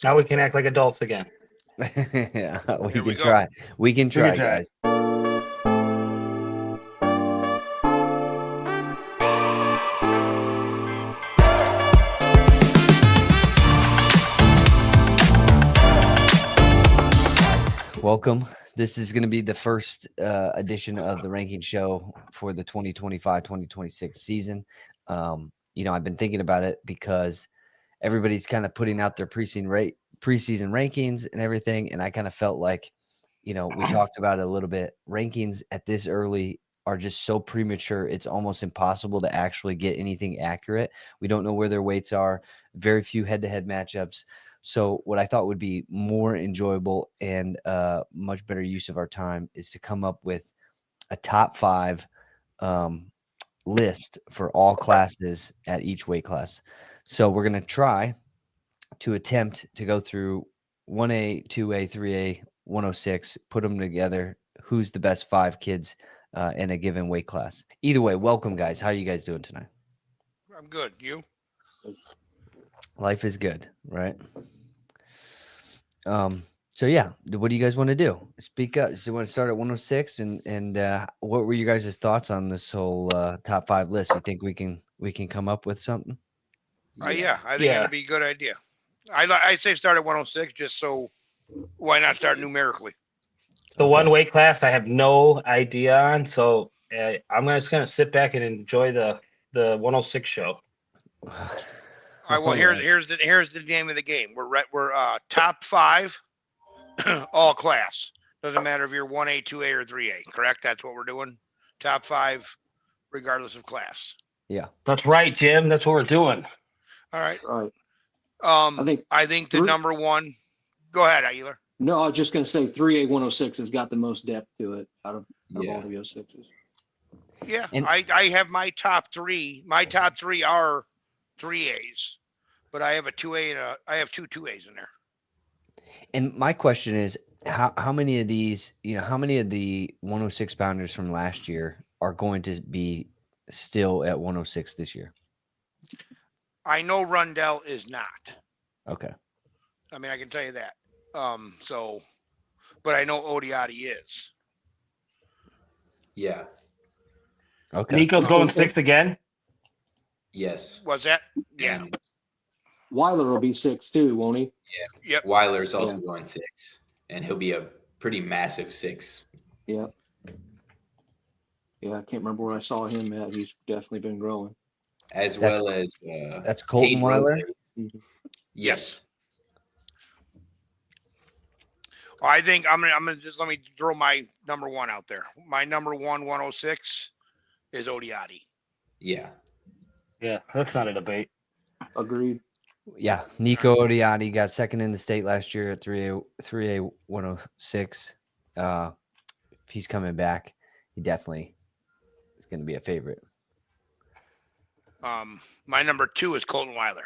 Now we can act like adults again. Yeah, we Here we can go. try. We can try, try. guys. Welcome. This is going to be the first edition of the ranking show for the 2025-2026 season. I've been thinking about it because everybody's kind of putting out their preseason rankings and everything, and I kind of felt like, we talked about it a little bit. Rankings at this early are just so premature. It's almost impossible to actually get anything accurate. We don't know where their weights are. Very few head-to-head matchups. So what I thought would be more enjoyable and much better use of our time is to come up with a top 5 list for all classes at each weight class. So we're going to try to attempt to go through 1A, 2A, 3A, 106, put them together. Who's the best 5 kids in a given weight class? Either way, welcome, guys. How are you guys doing tonight? I'm good. You? Life is good, right? So yeah, what do you guys want to do? Speak up. So you want to start at 106 and what were you guys' thoughts on this whole top 5 list? You think we can come up with something? Yeah, I think that'd be a good idea. I say start at 106 just so why not start numerically? The one weight class I have no idea on, so I'm just gonna sit back and enjoy the 106 show. All right. Well, here's the name of the game. We're top 5, all class. Doesn't matter if you're 1A, 2A, or 3A. Correct? That's what we're doing. Top 5, regardless of class. Yeah, that's right, Jim. That's what we're doing. All right. Right. I think the number one. Go ahead, Ehler. No, I was just going to say 3A 106 has got the most depth to it out of all the 06s. Yeah, and I have my top 3. My top 3 are 3As, but I have a 2A and I have 2 2As in there. And my question is, how many of these, how many of the 106 pounders from last year are going to be still at 106 this year? I know Rundell is not. Okay. I mean, I can tell you that. But I know Odiotti is. Yeah. Okay. Nico's going 6 again? Yes. Was that? Yeah. And Weiler will be 6 too, won't he? Yeah. Yep. Weiler's also going 6, and he'll be a pretty massive 6. Yeah. Yeah, I can't remember where I saw him at. He's definitely been growing. As that's Colton Weiler. Mm-hmm. Yes. I think I'm gonna just let me throw my number 1 out there. My number 106 is Odiotti. Yeah. Yeah, that's not a debate. Agreed. Yeah, Nico Odiotti got second in the state last year at 3A 106. If he's coming back, he definitely is going to be a favorite. My number 2 is Colton Weiler.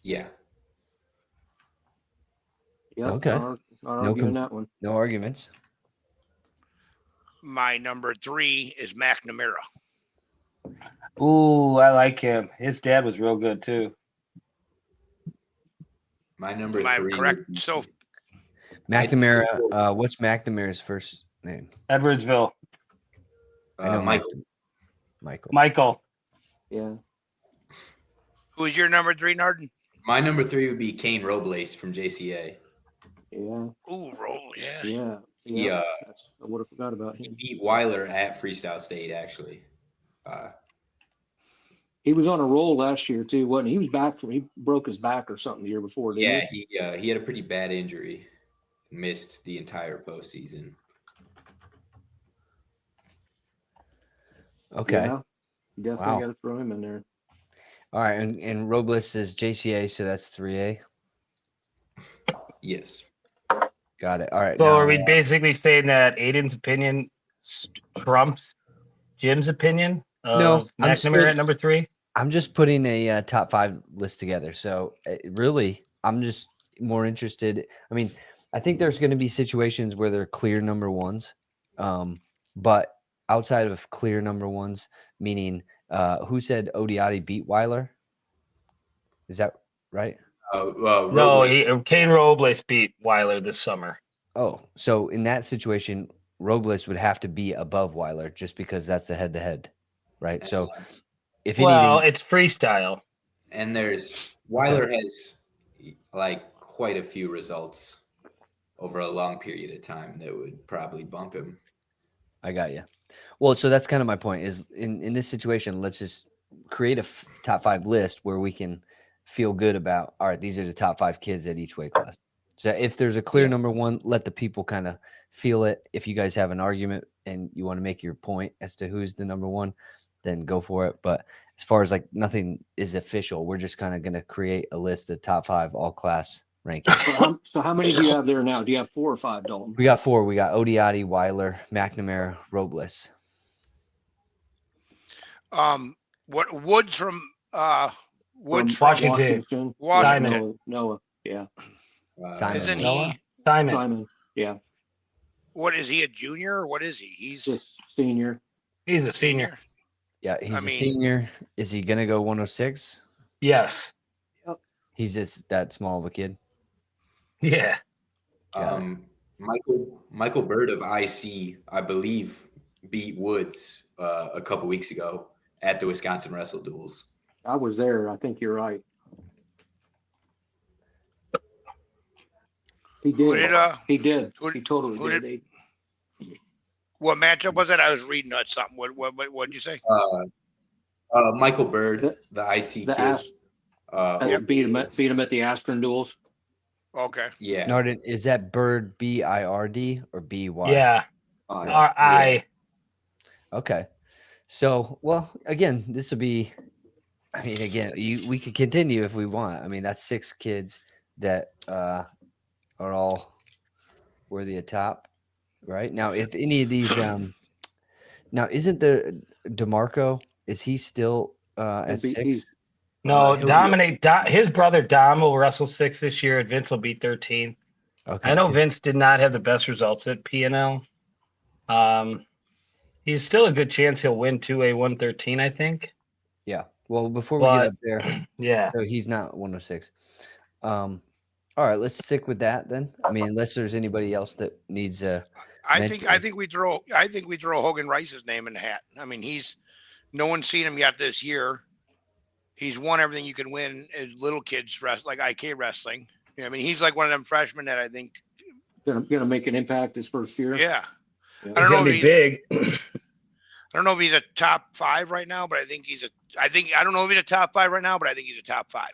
Yeah. Yep, okay. Not arguing that one. No arguments. My number 3 is McNamara. Ooh, I like him. His dad was real good too. My number 3. Am I correct? So McNamara. What's McNamara's first name? Edwardsville. I know Michael. Yeah. Who is your number 3, Narden? My number 3 would be Kane Robles from JCA. Yeah. Ooh, Robles. Yeah. Yeah. I would have forgot about him. He beat Weiler at Freestyle State, actually. He was on a roll last year too, wasn't he? He was back he broke his back or something the year before, didn't he? Yeah, he had a pretty bad injury. Missed the entire postseason. Okay. Yeah, you definitely got to throw him in there. All right, and Robles is JCA, so that's 3A? Yes. Got it. All right. So are we basically saying that Aiden's opinion trumps Jim's opinion of McNamara at number 3? I'm just putting a top 5 list together. So really, I'm just more interested. I mean, I think there's going to be situations where they're clear number 1s. But outside of clear number 1s, meaning who said Odiotti beat Weiler? Is that right? No, Robles. Kane Robles beat Weiler this summer. Oh, so in that situation, Robles would have to be above Weiler just because that's the head-to-head, right? So if Well, anything, it's freestyle. And there's Weiler has like quite a few results over a long period of time that would probably bump him. I got you. Well, so that's kind of my point is in this situation, let's just create a top 5 list where we can feel good about, all right, these are the top 5 kids at each weight class. So if there's a clear number one, let the people kind of feel it. If you guys have an argument and you want to make your point as to who's the number one, then go for it. But as far as like nothing is official, we're just kind of going to create a list of top 5 all class rankings. So how many do you have there now? Do you have 4 or 5, Dalton? We got 4. We got Odiotti, Weiler, McNamara, Robles. What Woods from Woods From from Washington. Washington. Noah. Yeah. Simon. Isn't Noah? he? Simon. Simon. Yeah. What is he, a junior or what is he? He's Just senior. He's a senior. Yeah, he's I a mean- senior. Is he going to go 106? Yes. He's just that small of a kid. Yeah. Got Michael Bird of IC, I believe, beat Woods a couple weeks ago at the Wisconsin Wrestle Duels. I was there. I think you're right. He Who did. did, He did. who- He totally who did. what matchup was that? I was reading something. What did you say? Michael Bird, the IC The kid. beat him at the Aspirin duels. Okay. Yeah. Nardin, is that Bird BIRD or BY? Yeah. I. Okay. So, well, again, this would be, I mean, again, we could continue if we want. I mean, that's 6 kids that are all worthy of top, right? Now, if any of these, now, isn't the DeMarco, is he still at 6? No, he'll Dominate. His brother Dom will wrestle 6 this year, and Vince will be 13. Okay. I know 'cause- Vince did not have the best results at P&L. He's still a good chance he'll win 2A 113, I think. Yeah. Well, before we get up there, Yeah. so he's not 106. All right, let's stick with that then. I mean, unless there's anybody else that needs a. I think we throw Hogan Rice's name in the hat. I mean, no one's seen him yet this year. He's won everything you can win as little kids like IK wrestling. I mean, he's like one of them freshmen that I think Gonna make an impact his first year. Yeah. He's I don't know gonna if be he's big. I don't know if he's a top 5 right now, but I think I don't know if he's a top 5 right now, but I think he's a top 5.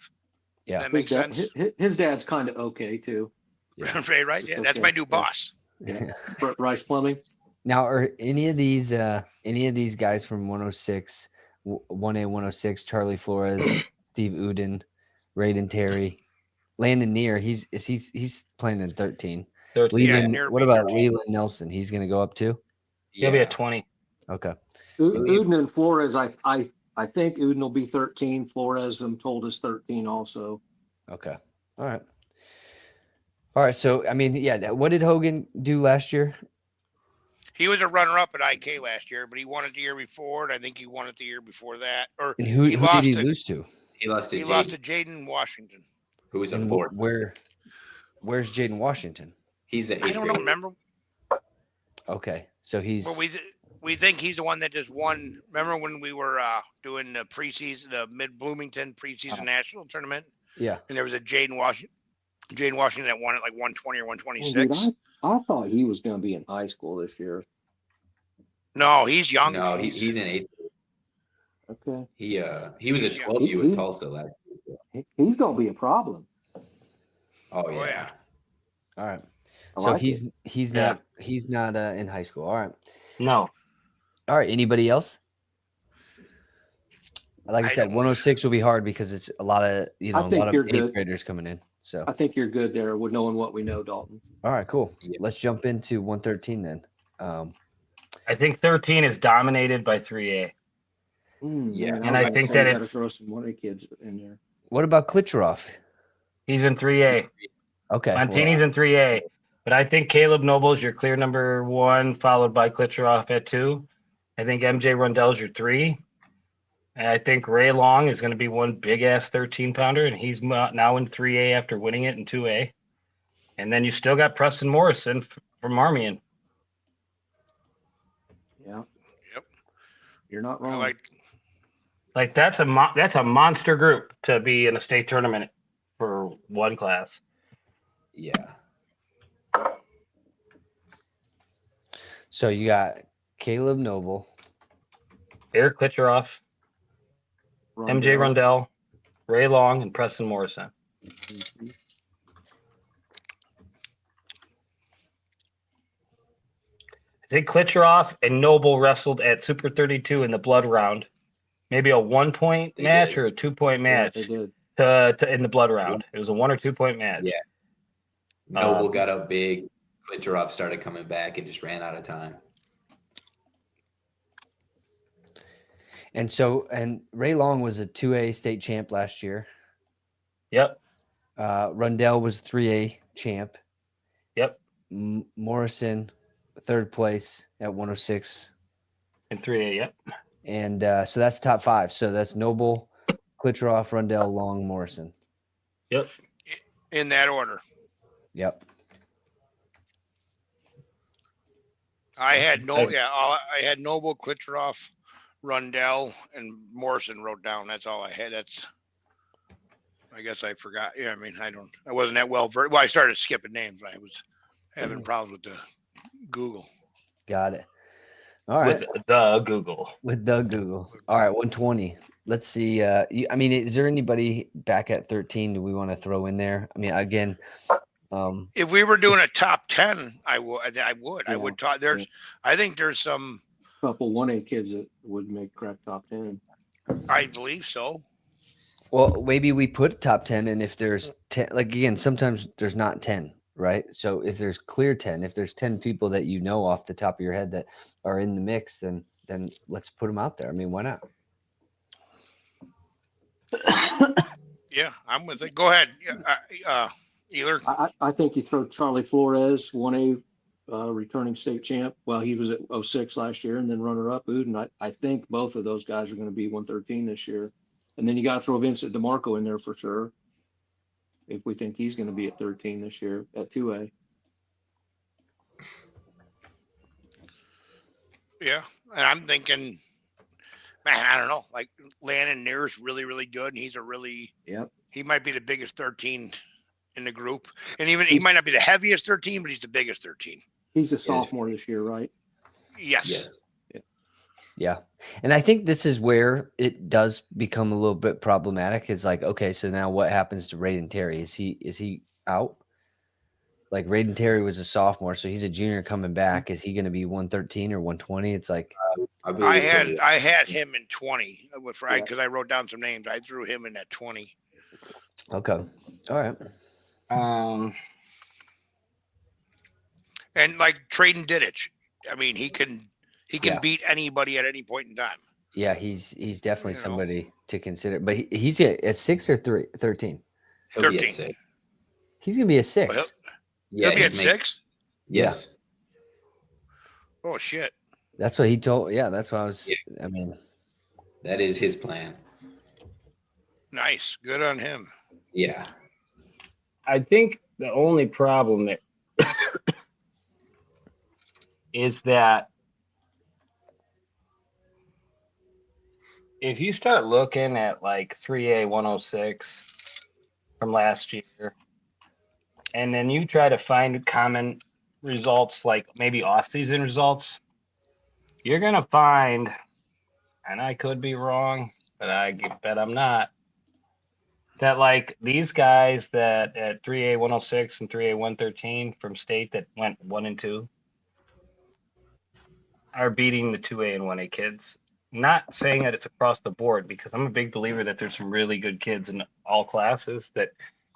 Yeah. That makes sense. His dad's kind of okay too. Yeah. right? Yeah, It's that's okay. my new Yeah. boss. Yeah. Rice Plumbing. Now, are any of these guys from 106, 1A 106, Charlie Flores, Steve Uden, Raiden Terry, Landon Neer? He's playing in 13. 13. Yeah, Leland, Neer what beat about 13. Leland Nelson? He's going to go up too. He'll be Yeah. at 20. Okay. Uden and Flores. I think Uden will be 13. Flores, I'm told, is 13 also. Okay. All right. All right. So, I mean, yeah. What did Hogan do last year? He was a runner-up at IK last year, but he won it the year before, and I think he won it the year before that. Or And who he did lost he to- lose to? He lost to he Jaden, lost to Jaden Washington. who was a And 4. where's Jaden Washington? He's an 8th I don't know. grader. Remember? Okay. So he's Well, we think he's the one that just won. Remember when we were doing the preseason, the Mid Bloomington preseason national tournament, yeah. and there was a Jaden Washington that won at like 120 or Oh, 126. dude, I thought he was going to be in high school this year. No, he's young. No, he's in 8th. Okay. He was a 12U at Tulsa last year. He's going to be a problem. Oh yeah. yeah. All right. I So like it. he's Yeah. not in high school. All right. No. All right. Anybody else? Like I I said, don't- 106 will be hard because it's a lot of I a think lot you're of 8th good. graders coming in. So I think you're good there with knowing what we know, Dalton. all right, cool. Yeah. Let's jump into 113 then. I think 13 is dominated by 3A. Yeah, and I think that gotta it's- throw some money kids in there. What about Klitschroff? He's in 3A. Okay. Montini's in 3A. But I think Caleb Noble's your clear number 1, followed by Klitscheroff at 2. I think MJ Rundell's your 3. And I think Ray Long is going to be one big ass 13-pounder, and he's now in 3A after winning it in 2A. And then you still got Preston Morrison from Marmion. Yeah. Yep. You're not I wrong. Like that's a monster group to be in a state tournament for one class. Yeah. So you got Caleb Noble, Eric Klitcheroff, MJ Rundell. Rundell, Ray Long, and Preston Morrison. Mhm. I think Klitcheroff and Noble wrestled at Super 32 in the blood round. Maybe a 1-point They match did. or a 2-point Yeah, match they did. to in the blood round. It was a 1 or 2-point match. Yeah. Noble Um, got up big. Klitcheroff started coming back and just ran out of time. and Ray Long was a 2A state champ last year. Yep. Rundell was 3A champ. Yep. Morrison, third place at 106. In 3A. Yep. And so that's top 5. So that's Noble, Klitcheroff, Rundell, Long, Morrison. Yep. In that order. Yep. I had I had Noble, Klitcheroff, Rundell, and Morrison wrote down. That's all I had. I guess I forgot. Yeah, I mean, I wasn't that well versed. Well, I started skipping names. I was having problems with the Google. Got it. All right. With the Google. With the Google. All right, 120. Let's see. I mean, is there anybody back at 13 do we want to throw in there? I mean, again, If we were doing a top 10, I would. I Yeah, would talk. I think there's some. Couple 1A kids that would make crack top 10. I believe so. well, maybe we put top 10, and if there's 10, like again, sometimes there's not 10, right? So if there's clear 10, if there's 10 people that you know off the top of your head that are in the mix, then let's put them out there. I mean, why not? Yeah, I'm with it. Go ahead. Ehler. I think you throw Charlie Flores, 1A returning state champ. Well, he was at 06 last year, and then runner-up Uden. I think both of those guys are going to be 113 this year. And then you got to throw Vincent DeMarco in there for sure, if we think he's going to be at 13 this year at 2A. Yeah, and I'm thinking, man, I don't know. Like Landon Near's really, really good, and he's a really. Yep. He might be the biggest 13 in the group, and even he might not be the heaviest 13, but he's the biggest 13. He's a sophomore this year, right? Yes. Yes. Yeah. And I think this is where it does become a little bit problematic. It's like, okay, so now what happens to Raiden Terry? Is he out? Like Raiden Terry was a sophomore, so he's a junior coming back. Is he going to be 113 or 120? It's like I had him in 20 because I wrote down some names. I threw him in at 20. okay. All right. And like Traden Diddich, I mean, he can Yeah. beat anybody at any point in time. Yeah, he's definitely You know. somebody to consider. But he's at 6 or 13. He'll be at 13. 6. He's going to be a 6. Well, Yeah, he'll be at he's making- 6. Yes. Oh shit! That's what he told. Yeah, that's what I was. Yeah. I mean, That is his plan. Nice, good on him. Yeah. I think the only problem there is that if you start looking at like 3A 106 from last year, and then you try to find common results like maybe off-season results, you're going to find, and I could be wrong, but I bet I'm not, that like these guys that at 3A 106 and 3A 113 from state that went 1 and 2 are beating the 2A and 1A kids. Not saying that it's across the board, because I'm a big believer that there's some really good kids in all classes that,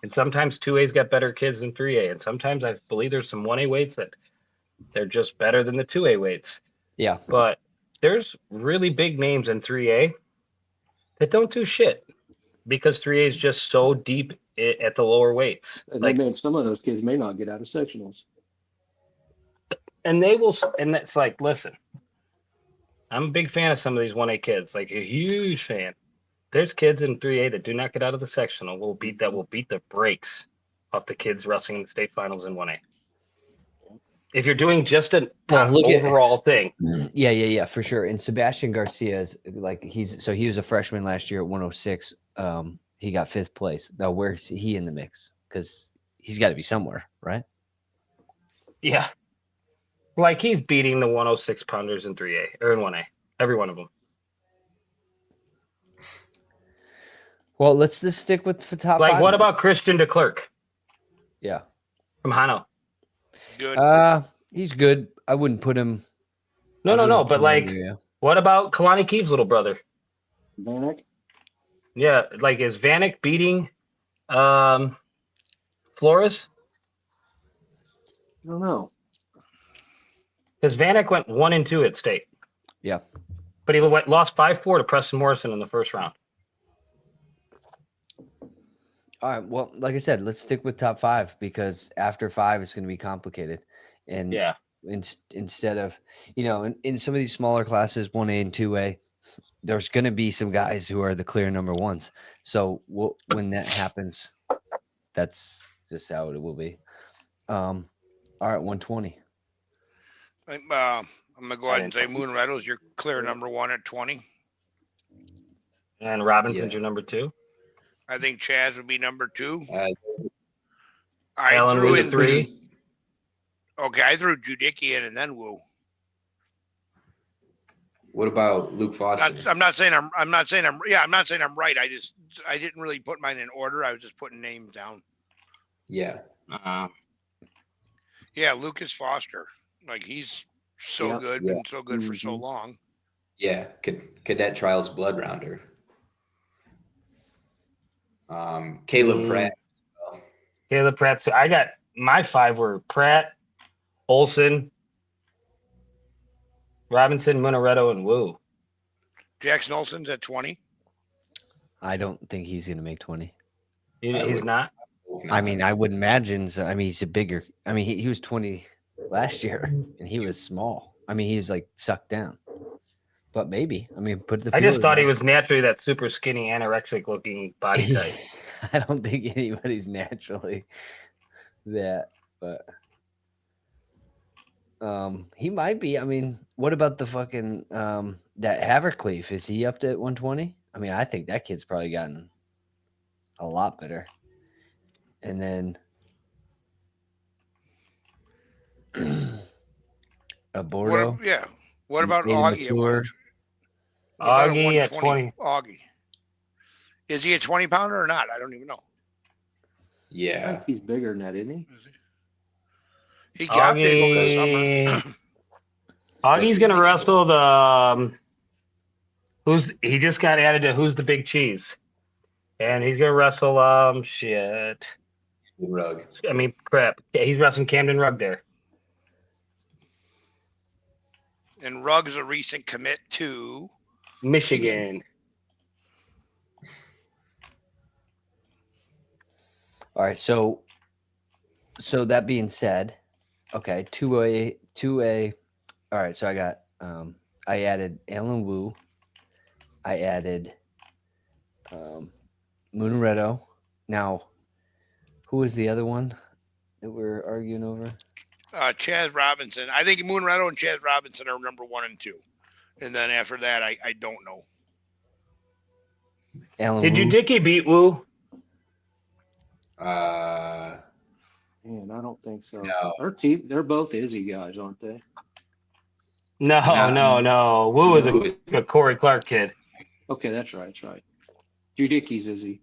and sometimes 2A's got better kids than 3A. And sometimes I believe there's some 1A weights that they're just better than the 2A weights. yeah. But there's really big names in 3A that don't do shit because 3A is just so deep at the lower weights. And some of those kids may not get out of sectionals. And they will, and that's like, listen, I'm a big fan of some of these 1A kids, like a huge fan. There's kids in 3A that do not get out of the sectional will beat the brakes off the kids wrestling in the state finals in 1A. If you're doing just an overall thing. Yeah, for sure. And Sebastian Garcia is like he was a freshman last year at 106. He got 5th place. Now where's he in the mix? Because he's got to be somewhere, right? Yeah. Like he's beating the 106 pounders in 3A or in 1A. Every one of them. Well, let's just stick with the top Like 5. what about Christian DeClerc Yeah. from Hano? Good. He's good. I wouldn't put him. No. But like, yeah. what about Kalani Keeves' little brother? Vanek? Yeah, like is Vanek beating Flores? I don't know. Because Vanek went 1-2 at state. Yeah. But he lost 5-4 to Preston Morrison in the first round. All right. Well, like I said, let's stick with top 5 because after 5 it's going to be complicated. And yeah, instead of, in some of these smaller classes, 1A and 2A, there's going to be some guys who are the clear number ones. So when that happens, that's just how it will be. All right, 120. I'm gonna go ahead and say Moon Meadows, you're clear number 1 at 20. and Robinson's your number 2. I think Chaz would be number 2. Allen threw was in 3. Okay, I threw Judicki in and then Wu. What about Luke Foster? I'm not saying I'm right. I didn't really put mine in order. I was just putting names down. Yeah. Yeah, Lucas Foster. Like he's so good, been so good for so long. Yeah, cadet trials blood rounder. Caleb Pratt. Caleb Pratt. So I got my 5 were Pratt, Olson, Robinson, Munaretto, and Wu. Jackson Olson's at 20. I don't think he's going to make 20. He's not. I mean, I would imagine. So, I mean, he's a bigger. I mean, he was 20 last year, and he was small. I mean, he's like sucked down. But maybe. I mean, I just thought he was naturally that super skinny, anorexic looking body type. I don't think anybody's naturally that, but he might be. I mean, what about the fucking that Havercleave? Is he up to 120? I mean, I think that kid's probably gotten a lot better. And then Bordeaux. What about Augie? Augie at 20. Augie. Is he a 20 pounder or not? I don't even know. Yeah. I think he's bigger than that, isn't he? He got big over the summer. Augie's gonna wrestle the he just got added to Who's the Big Cheese. And he's gonna wrestle Rugg. I mean crap. Yeah, he's wrestling Camden Rugg there. And Rugg's a recent commit to Michigan. All right, so that being said, okay, 2A. All right, so I got I added Alan Wu. I added Munaretto. Now, who was the other one that we're arguing over? Chaz Robinson. I think Munaretto and Chaz Robinson are number 1 and 2. And then after that, I don't know. Alan Did Wu? you Dicky beat Wu? Man, I don't think so. No. They're both Izzy guys, aren't they? No. Wu is a Corey Clark kid. Okay, that's right. Judicki's Izzy.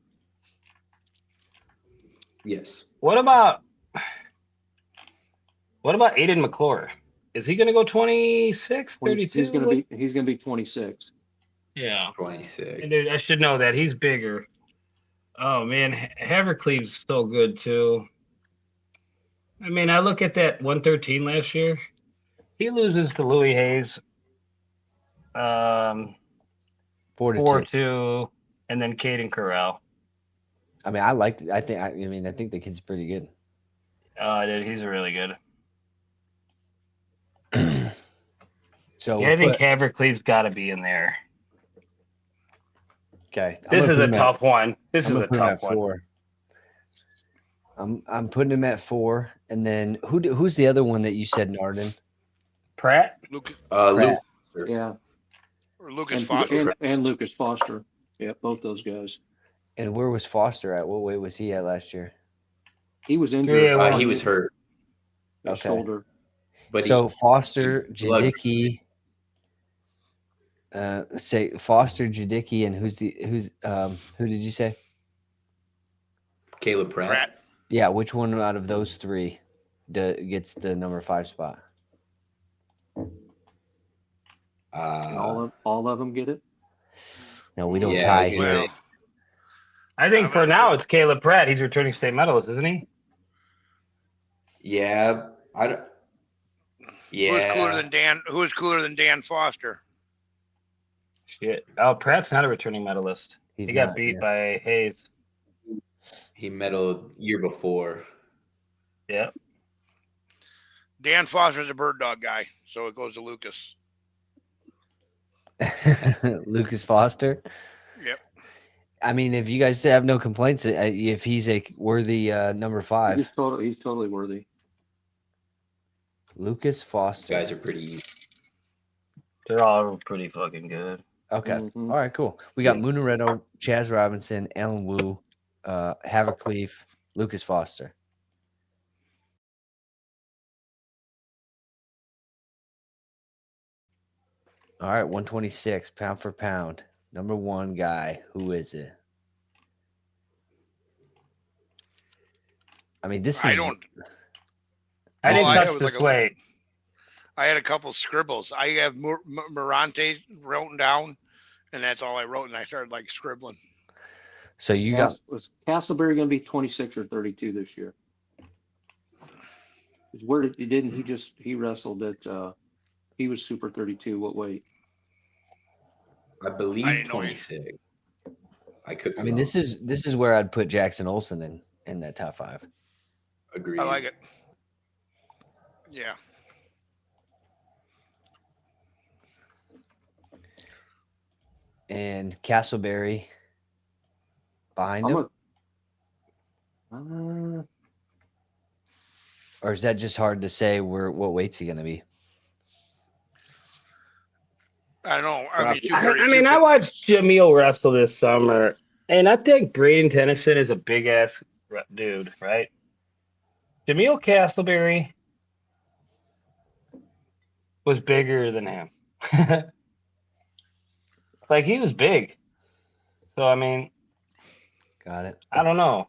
Yes. What about Aiden McClure? Is he going to go 26, 32? He's gonna be 26. Yeah. 26. Dude, I should know that. He's bigger. Oh, man. Havercleave's so good, too. I mean, I look at that 113 last year. He loses to Louis Hayes 4-2, and then Caden Corral. I mean, I think the kid's pretty good. Dude, he's really good. So Yeah, I think Havercleve's got to be in there. okay. This is a tough one. This I'm is gonna a put him tough at one. 4. I'm putting him at 4, and then who's the other one that you said, Narden? Pratt? Lucas Pratt. Yeah, or Lucas and Foster. and Lucas Foster. Yeah, both those guys. And where was Foster at? What weight was he at last year? He was injured. He was hurt. His Okay. shoulder. But So Foster, blood- Jadicki, say Foster, Jadicki, and who did you say? Caleb Pratt. Yeah, which one out of those 3 gets the number 5 spot? And all of them get it. No, we don't Yeah, tie I was gonna here. Well, say, I think for now it's Caleb Pratt. He's returning state medalist, isn't he? yeah, I don't. Yeah, Who's cooler than Dan? Who's cooler than Dan Foster? Shit. Oh, Pratt's not a returning medalist. He's He got not, beat yeah. by Hayes. he medaled year before. Yep. Dan Foster's a bird dog guy, so it goes to Lucas. Lucas Foster. Yep. I mean, if you guys have no complaints, if he's a worthy number 5, He's totally worthy. Lucas Foster. You guys are pretty easy. They're all pretty fucking good. Okay. Mhm. All right, cool. We got Yeah. Moonaretto, Chaz Robinson, Alan Wu, Havercleave, Lucas Foster. All right, 126, pound for pound. Number 1 guy. Who is it? I mean, this is. I don't. I didn't I touch was this like a- weight. I had a couple scribbles. I have Morante written down, and that's all I wrote. And I started like scribbling. So you got. Was Castleberry going to be 26 or 32 this year? Where he wrestled at? He was super 32. What weight? I believe I didn't know 26. I could. I mean, this is where I'd put Jackson Olsen in that top 5. agree. I like it. Yeah. And Castleberry behind him, or is that just hard to say? What weight's he going to be? I don't know. I mean, I mean, I watched Jamil wrestle this summer, and I think Braden Tennyson is a big ass dude, right? Jamil Castleberry was bigger than him. Like, he was big. So, I mean, Got it. I don't know.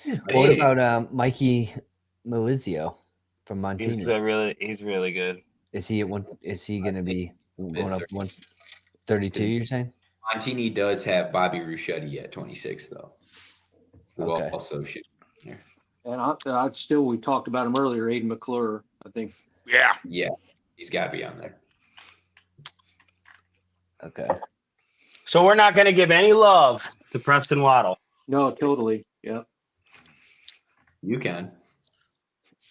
He's What big. about Mikey Melizio from He's Montini? he's really good. Is he going to be going up 132? You're saying? Montini does have Bobby Ruschetti at 26, though. Who Okay. also should. Yeah. And we talked about him earlier. Aiden McClure, I think. Yeah. He's got to be on there. Okay. So we're not going to give any love to Preston Waddle. No, totally. Yeah. You can.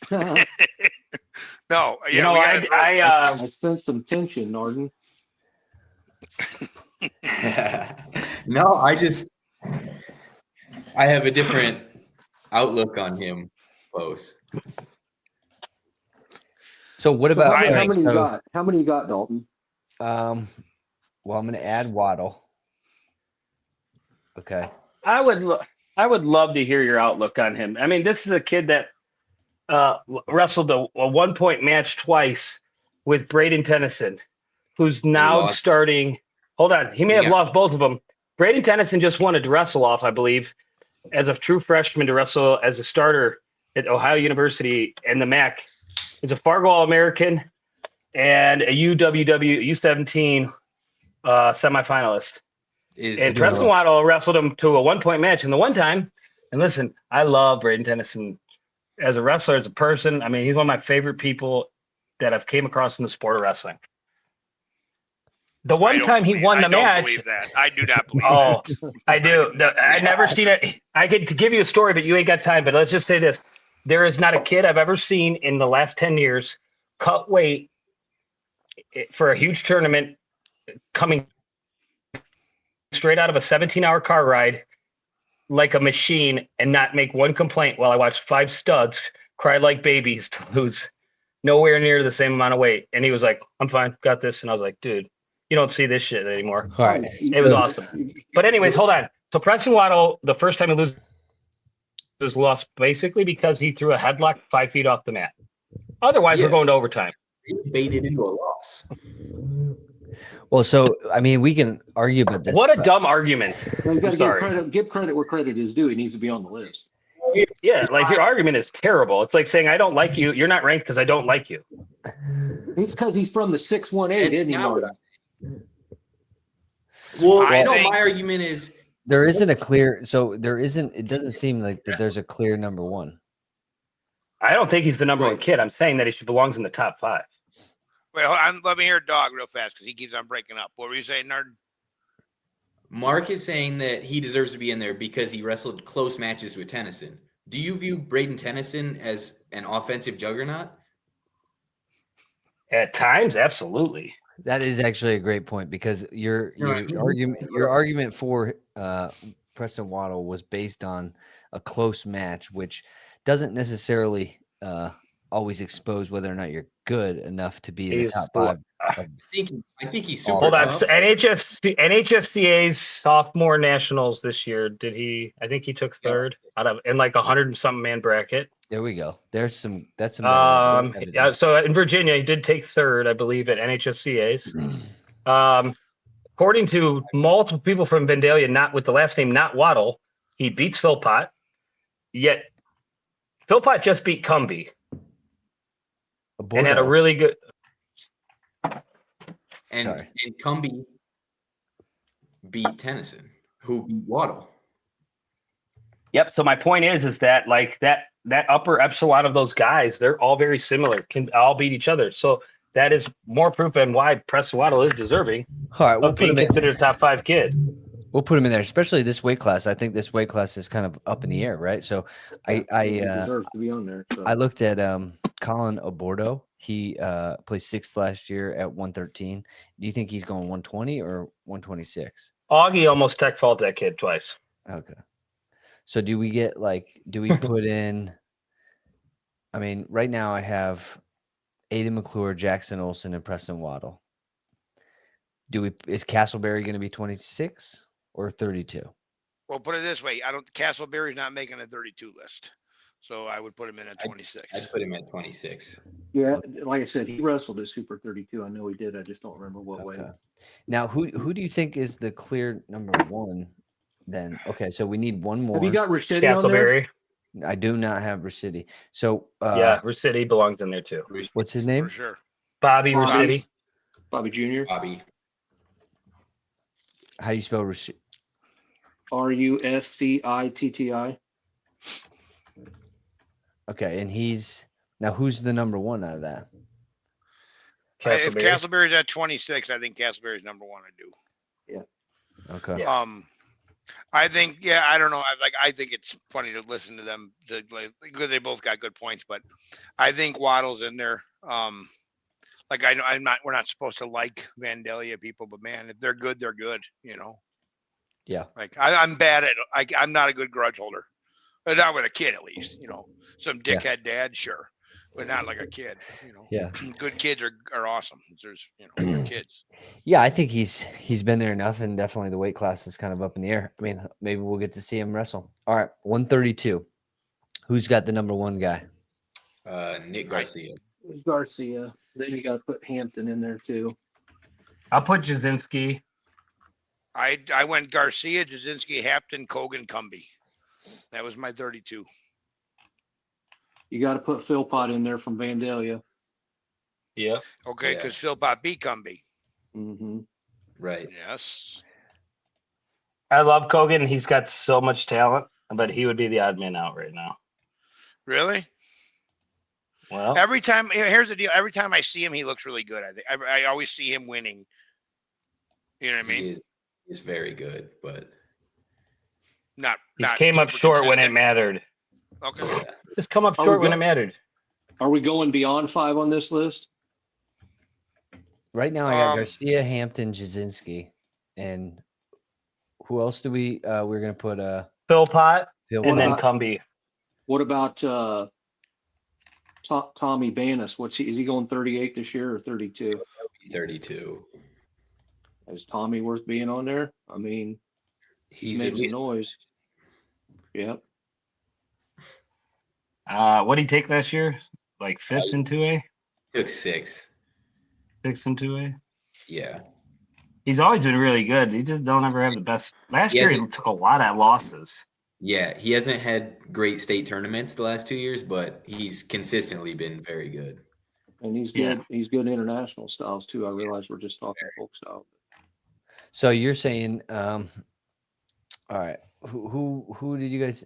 No. Yeah. You know, I sense some tension, Narden. No, I have a different outlook on him, close. So what about how Frank? many you got? How many you got, Dalton? Well, I'm going to add Waddle. Okay. I would love to hear your outlook on him. I mean, this is a kid that wrestled a 1-point match twice with Braden Tennyson, who's now lost. starting. Hold on, he may have lost both of them. Braden Tennyson just wanted to wrestle off, I believe, as a true freshman to wrestle as a starter at Ohio University and the MAC. He's a Fargo All-American and a UWW U17 semifinalist. And Preston Waddle wrestled him to a 1-point match. And the one time, and listen, I love Braden Tennyson as a wrestler, as a person. I mean, he's one of my favorite people that I've came across in the sport of wrestling. The one time he won the match. I don't believe that. I do not believe Oh, that. I do. I never seen it. I could give you a story, but you ain't got time. But let's just say this. There is not a kid I've ever seen in the last 10 years cut weight for a huge tournament, coming straight out of a 17-hour car ride like a machine and not make one complaint while I watched 5 studs cry like babies to lose nowhere near the same amount of weight. And he was like, I'm fine, got this. And I was like, dude, you don't see this shit anymore. All right. It was awesome. But anyways, hold on. So Preston Waddle, the first time he loses, lost basically because he threw a headlock 5 feet off the mat. Otherwise, we're going to overtime. He baited into a loss. Well, so I mean, we can argue about this. What a dumb argument. Well, you got Sorry. to give credit where credit is due. He needs to be on the list. Yeah, like your argument is terrible. It's like saying I don't like you. You're not ranked because I don't like you. It's because he's from the 618, isn't he, Martin? Well, I no, think- my argument is There isn't a clear. So there isn't. It doesn't seem like that. There's a clear number one. I don't think he's the number one Right. kid. I'm saying that he belongs in the top 5. Well, let me hear Dog real fast because he keeps on breaking up. What were you saying, Nerd? Mark is saying that he deserves to be in there because he wrestled close matches with Tennyson. Do you view Braden Tennyson as an offensive juggernaut? At times, absolutely. That is actually a great point because your Right. argument for Preston Waddle was based on a close match, which doesn't necessarily always expose whether or not you're good enough to be in the He's top 5. I think he's super Hold on. tough. So NHSCA's sophomore nationals this year. Did he? I think he took 3rd out of in like 100 and something man bracket. There we go. There's some. That's some. better Yeah. evidence. So in Virginia, he did take 3rd, I believe, at NHSCA's. According to multiple people from Vandalia, not with the last name, not Waddle, he beats Philpott. Yet Philpott just beat Cumbie and had a really good. And Sorry. Cumbie beat Tennyson, who beat Waddle. Yep. So my point is that like that upper epsilon of those guys, they're all very similar, can all beat each other. So that is more proof and why Preston Waddle is deserving All right, we'll of put being him in. considered a top 5 kid. We'll put him in there, especially this weight class. I think this weight class is kind of up in the air, right? So He I deserves to be on there. So. I looked at Colin Obordo. He placed 6th last year at 113. Do you think he's going 120 or 126? Augie almost tech fault that kid twice. Okay. So do we put in? I mean, right now I have Aiden McClure, Jackson Olsen, and Preston Waddle. Is Castleberry going to be 26 or 32? Well, put it this way: Castleberry's not making a 32 list, so I would put him in at 26. I'd put him at 26. Yeah, like I said, he wrestled at Super 32. I know he did. I just don't remember what weight. Okay. Now, who do you think is the clear number one? Then okay, so we need one more. Have you got Rashidi on there? Castleberry. I do not have Rashidi. So Yeah, Rashidi belongs in there too. what's his name? For sure. Bobby Bobby. Rashidi. Bobby Jr. Bobby. How do you spell Rashidi? Ruscitti. Okay, and who's the number one out of that? If Castleberry. Castleberry's at 26, I think Castleberry's number 1. I do. Okay. Yeah. I think, I don't know. I think it's funny to listen to them because they both got good points, but I think Waddle's in there. We're not supposed to like Vandalia people, but man, if they're good, they're good, Yeah. Like I'm bad at, I'm not a good grudge holder, but not with a kid, at least, some dickhead dad, sure, but not like a kid, Yeah. Good kids are awesome. There's, good kids. Yeah, I think he's been there enough, and definitely the weight class is kind of up in the air. I mean, maybe we'll get to see him wrestle. All right, 132. Who's got the number one guy? Nick Garcia. Garcia. Then you got to put Hampton in there too. I'll put Jasinski. I went Garcia, Jasinski, Hampton, Kogan, Cumbie. That was my 32. You got to put Philpott in there from Vandalia. Yeah. Okay, Yeah. because Philpott beat Cumbie. Mm-hmm. Right. Yes. I love Kogan. He's got so much talent, but he would be the odd man out right now. Really? Well, Every time, here's the deal. Every time I see him, he looks really good. I think I always see him winning. You know what I mean? He's very good, but Not. he not came up super short when it consistent. mattered. Okay. yeah. Just come up Are short we when it mattered. Are we going beyond 5 on this list? Right now, I got Garcia, Hampton, Jasinski, and who else do we're gonna put Philpott Phil and then Pot. Cumby. What about Tommy Banis? Is he going 38 this year or 32? 32. Is Tommy worth being on there? I mean, He's made at some least noise. Yep. What did he take last year? Like fifth in 2A? took 6. Sixth in 2A? Yeah. He's always been really good. He just don't ever have the best. Last year, he took a lot of losses. Yeah, he hasn't had great state tournaments the last 2 years, but he's consistently been very good. And he's good. He's good international styles too. I realize we're just talking folk style. So you're saying, all right, who did you guys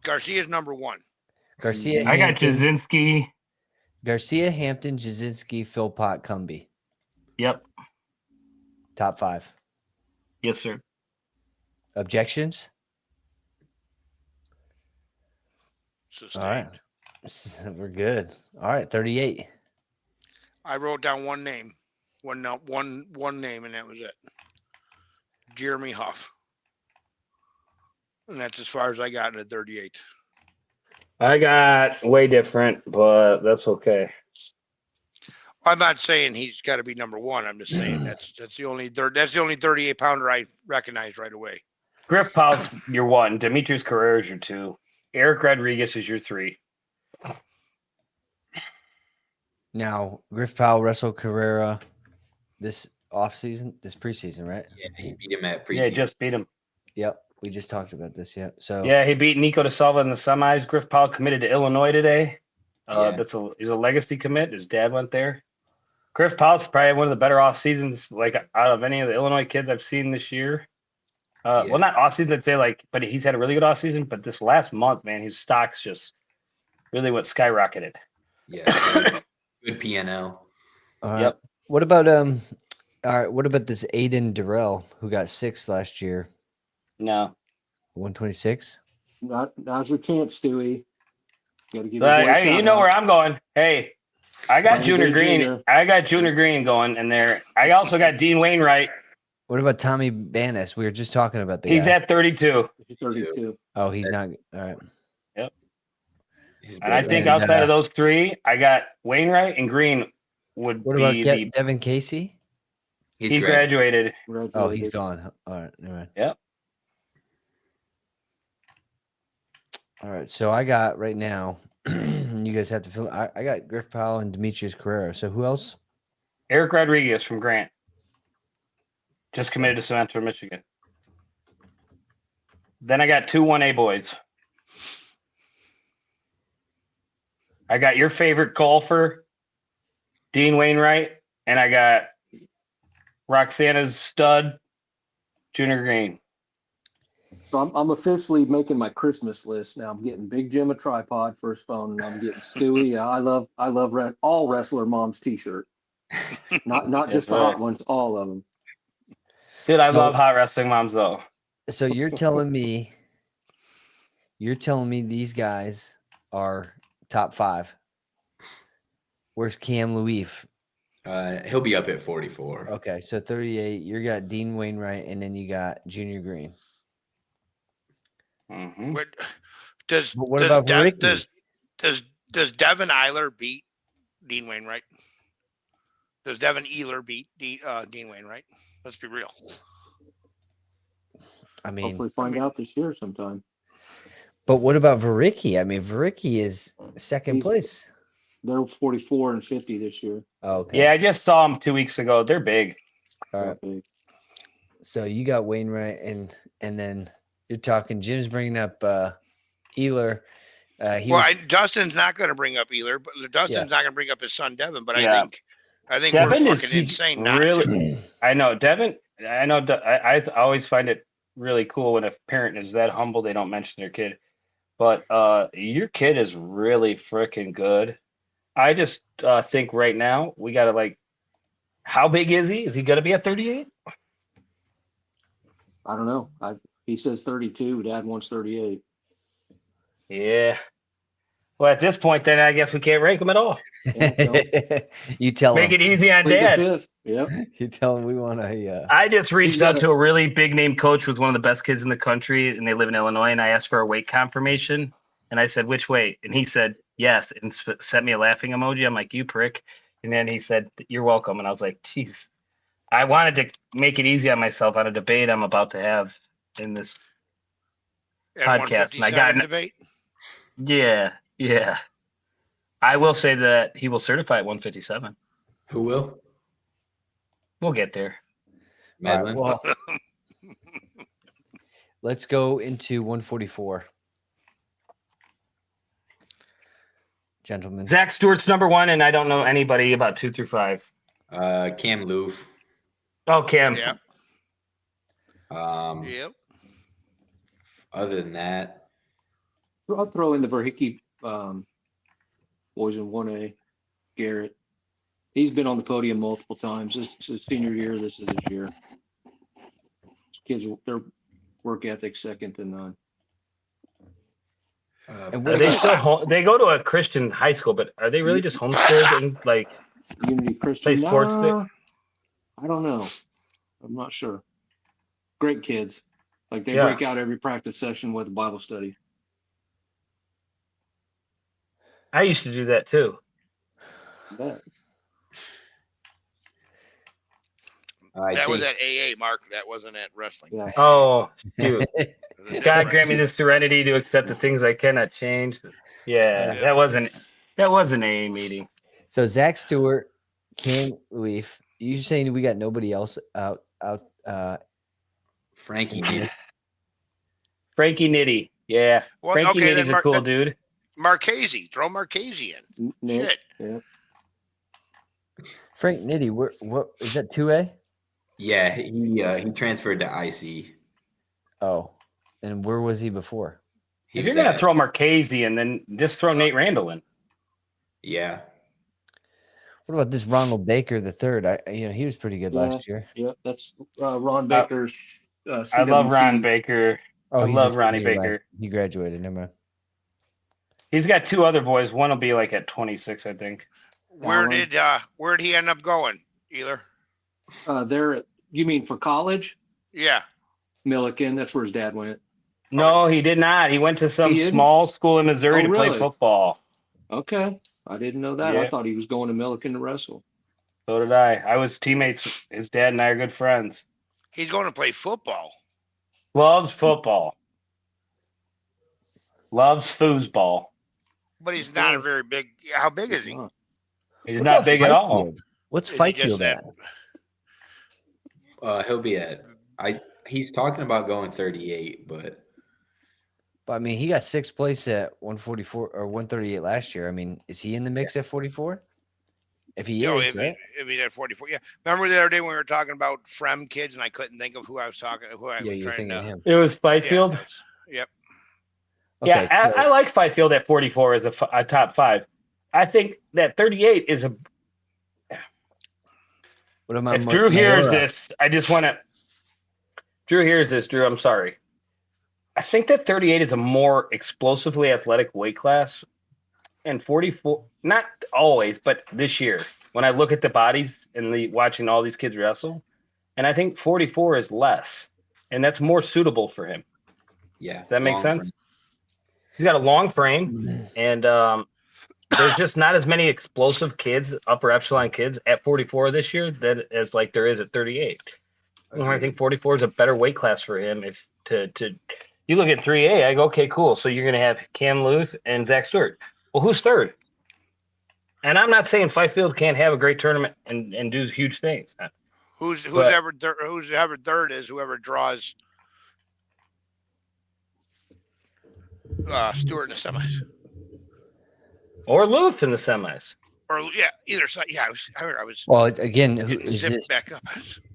Garcia's number 1. Garcia? I got Hampton, Jasinski. Garcia, Hampton, Jasinski, Philpott, Cumby. Yep. Top 5. Yes, sir. Objections? Sustained. All right. We're good. All right, 38. I wrote down one name, one name, and that was it. Jeremy Huff. And that's as far as I got at 38. I got way different, but that's okay. I'm not saying he's got to be number 1. I'm just saying that's the only 38 pounder I recognize right away. Griff Powell's your 1. Demetrius Carrera is your 2. Eric Rodriguez is your 3. Now, Griff Powell, Russell Carrera this preseason, right? Yeah, he beat him at preseason. Yeah, just beat him. Yep. We just talked about this. Yeah. So Yeah, he beat Nico De Silva in the semis. Griff Powell committed to Illinois today. Yeah. He's a legacy commit. His dad went there. Griff Powell's probably one of the better off seasons, like out of any of the Illinois kids I've seen this year. Well, not off season, I'd say but he's had a really good off season. But this last month, man, his stock's just really what skyrocketed. Yeah, good PNL. Yep. What about all right? What about this Aiden Durrell who got 6th last year? No. 126. Now's your chance, Stewie. Got to give You know where I'm going. Hey, I got Junior Green. Jr. I got Junior Green going in there. I also got Dean Wainwright. What about Tommy Banis? We were just talking about the He's guy. at 32. 32. Oh, he's not. All right. Yep. His And I brother- think outside of those 3, I got Wainwright and Green would What about be Devin Casey? he graduated. Oh, he's gone. All right. Never mind. Yep. All right. So I got right now. You guys have to fill. I got Griff Powell and Demetrius Carrera. So who else? Eric Rodriguez from Grant. Just committed to Central Michigan. Then I got 2 1A boys. I got your favorite golfer, Dean Wainwright, and I got Roxana's stud, Junior Green. So I'm officially making my Christmas list now. I'm getting Big Jim a tripod for his phone, and I'm getting Stewie. I love all wrestler moms T-shirt. Not just the hot ones, all of them. Dude, I love hot wrestling moms though. So you're telling me these guys are top 5. Where's Cam Louis? He'll be up at 44. Okay, so 38. You got Dean Wainwright, and then you got Junior Green. Mm-hmm. What about Ricky? Does Devin Eiler beat Dean Wainwright? Does Devin Ehler beat Dean Wainwright? Let's be real. I mean, Hopefully find out this year sometime. but what about Varicki? I mean, Varicki is second place. They're 44 and 50 this year. Oh, okay. Yeah, I just saw them 2 weeks ago. They're big. All right. Big. So you got Wainwright, and then you're talking. Jim's bringing up Ehler. Dustin's not going to bring up Ehler, but Dustin's not going to bring up his son Devin. But Yeah. I think Devin we're is fucking insane not really. to. I know Devin. I always find it really cool when a parent is that humble they don't mention their kid. But your kid is really freaking good. I just think right now we got to how big is he? Is he going to be at 38? I don't know. He says 32. Dad wants 38. Yeah. Well, at this point, then I guess we can't rank them at all. You tell Make him. it easy on Plead the Dad. fifth. Yep. You tell him we want a. I just reached got out to a really big name coach who's one of the best kids in the country, and they live in Illinois. And I asked for a weight confirmation, and I said, "Which weight?" And he said, "Yes," and sent me a laughing emoji. I'm like, "You prick!" And then he said, "You're welcome." And I was like, "Geez." I wanted to make it easy on myself on a debate I'm about to have in this At podcast. And I 157 got debate. yeah. I will say that he will certify at 157. Who will? We'll get there. All right, Medlin. well, let's go into 144. Gentlemen. Zach Stewart's number 1, and I don't know anybody about 2 through 5. Cam Loof. Oh, Cam. Yeah. Yep. Other than that, I'll throw in the Verhickey boys in 1A. Garrett. He's been on the podium multiple times. This is his senior year. This is his year. These kids, their work ethic second to none. And Are they still they go to a Christian high school, but are they really just homeschooled and like Unity Christian. play sports there? I don't know. I'm not sure. Great kids. Like they Yeah. break out every practice session with a Bible study. I used to do that too. Bet. That was at AA, Mark. That wasn't at wrestling. Yeah. Oh, dude. There's a God difference. grant me the serenity to accept the things I cannot change. Yeah, that was an AA meeting. So Zach Stewart, Cam Leaf. You saying we got nobody else out? Frankie Nitty. Frankie Nitty. Yeah. Well, Frankie okay, Nitty's then a cool dude. Marchese. Throw Marchese in. Nick, Shit. yeah. Frank Nitty. What is that? 2A? Yeah, he transferred to IC. Oh, and where was he before? He If was you're gonna at- throw Marchese and then just throw Nate Randall in. Yeah. What about this Ronald Baker the third? He was pretty good last year. Yeah, that's Ron Baker's. I love Ron Baker. Oh, I he's love a Ronnie senior Baker. last- He graduated. Never mind. He's got 2 other boys. One will be like at 26, I think. Where Allen. did he end up going? Either. You mean for college? Yeah. Milliken, that's where his dad went. No, he did not. He went to some He didn't? small school in Missouri Oh, to play really? football. Okay. I didn't know that. Yeah. I thought he was going to Milliken to wrestle. So did I. I was teammates. His dad and I are good friends. He's going to play football. Loves football. Loves foosball. But he's not a very big. How big is he? Huh. He's What not about big at all. Fifield? What's Is he just Fifield that- at? He'll be at he's talking about going 38, but But I mean, he got 6th place at 144 or 138 last year. I mean, is he in the mix at 44? If he No, is, if, right? if he's at 44. Yeah. Remember the other day when we were talking about Frem kids and I couldn't think of who I was talking who I Yeah, was you're trying thinking to of him. It was Yeah, Fifield. that's- yep. Yeah, Okay, I like Fifield at 44 as a top 5. I think that 38 is a. what about If Drew hears Mayora? this, I just want to. Drew hears this. Drew, I'm sorry. I think that 38 is a more explosively athletic weight class, and 44, not always, but this year, when I look at the bodies and watching all these kids wrestle, and I think 44 is less, and that's more suitable for him. yeah. Does that make long sense? frame. He's got a long frame, and there's just not as many explosive kids, upper echelon kids at 44 this year as like there is at 38. I think 44 is a better weight class for him. If you look at 3A, I go, okay, cool. So you're gonna have Cam Luth and Zach Stewart. Well, who's third? And I'm not saying Fifield can't have a great tournament and do huge things. Whoever third is, whoever draws Stewart in the semis. Or Luth in the semis. Or yeah, either side. Yeah, I was Well, again, who getting is zipped this? back up.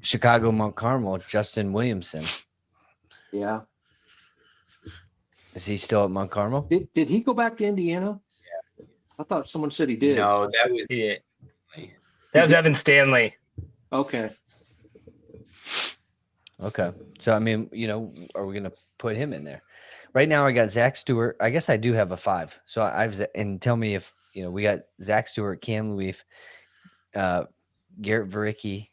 Chicago Mount Carmel, Justin Williamson. Yeah. Is he still at Mount Carmel? Did he go back to Indiana? Yeah. I thought someone said he did. No, that was Yeah. That was Evan Stanley. Okay. Okay. So, I mean, are we going to put him in there? Right now, I got Zach Stewart. I guess I do have a 5. So I've and tell me if we got Zach Stewart, Cam Leaf, Garrett Varicki,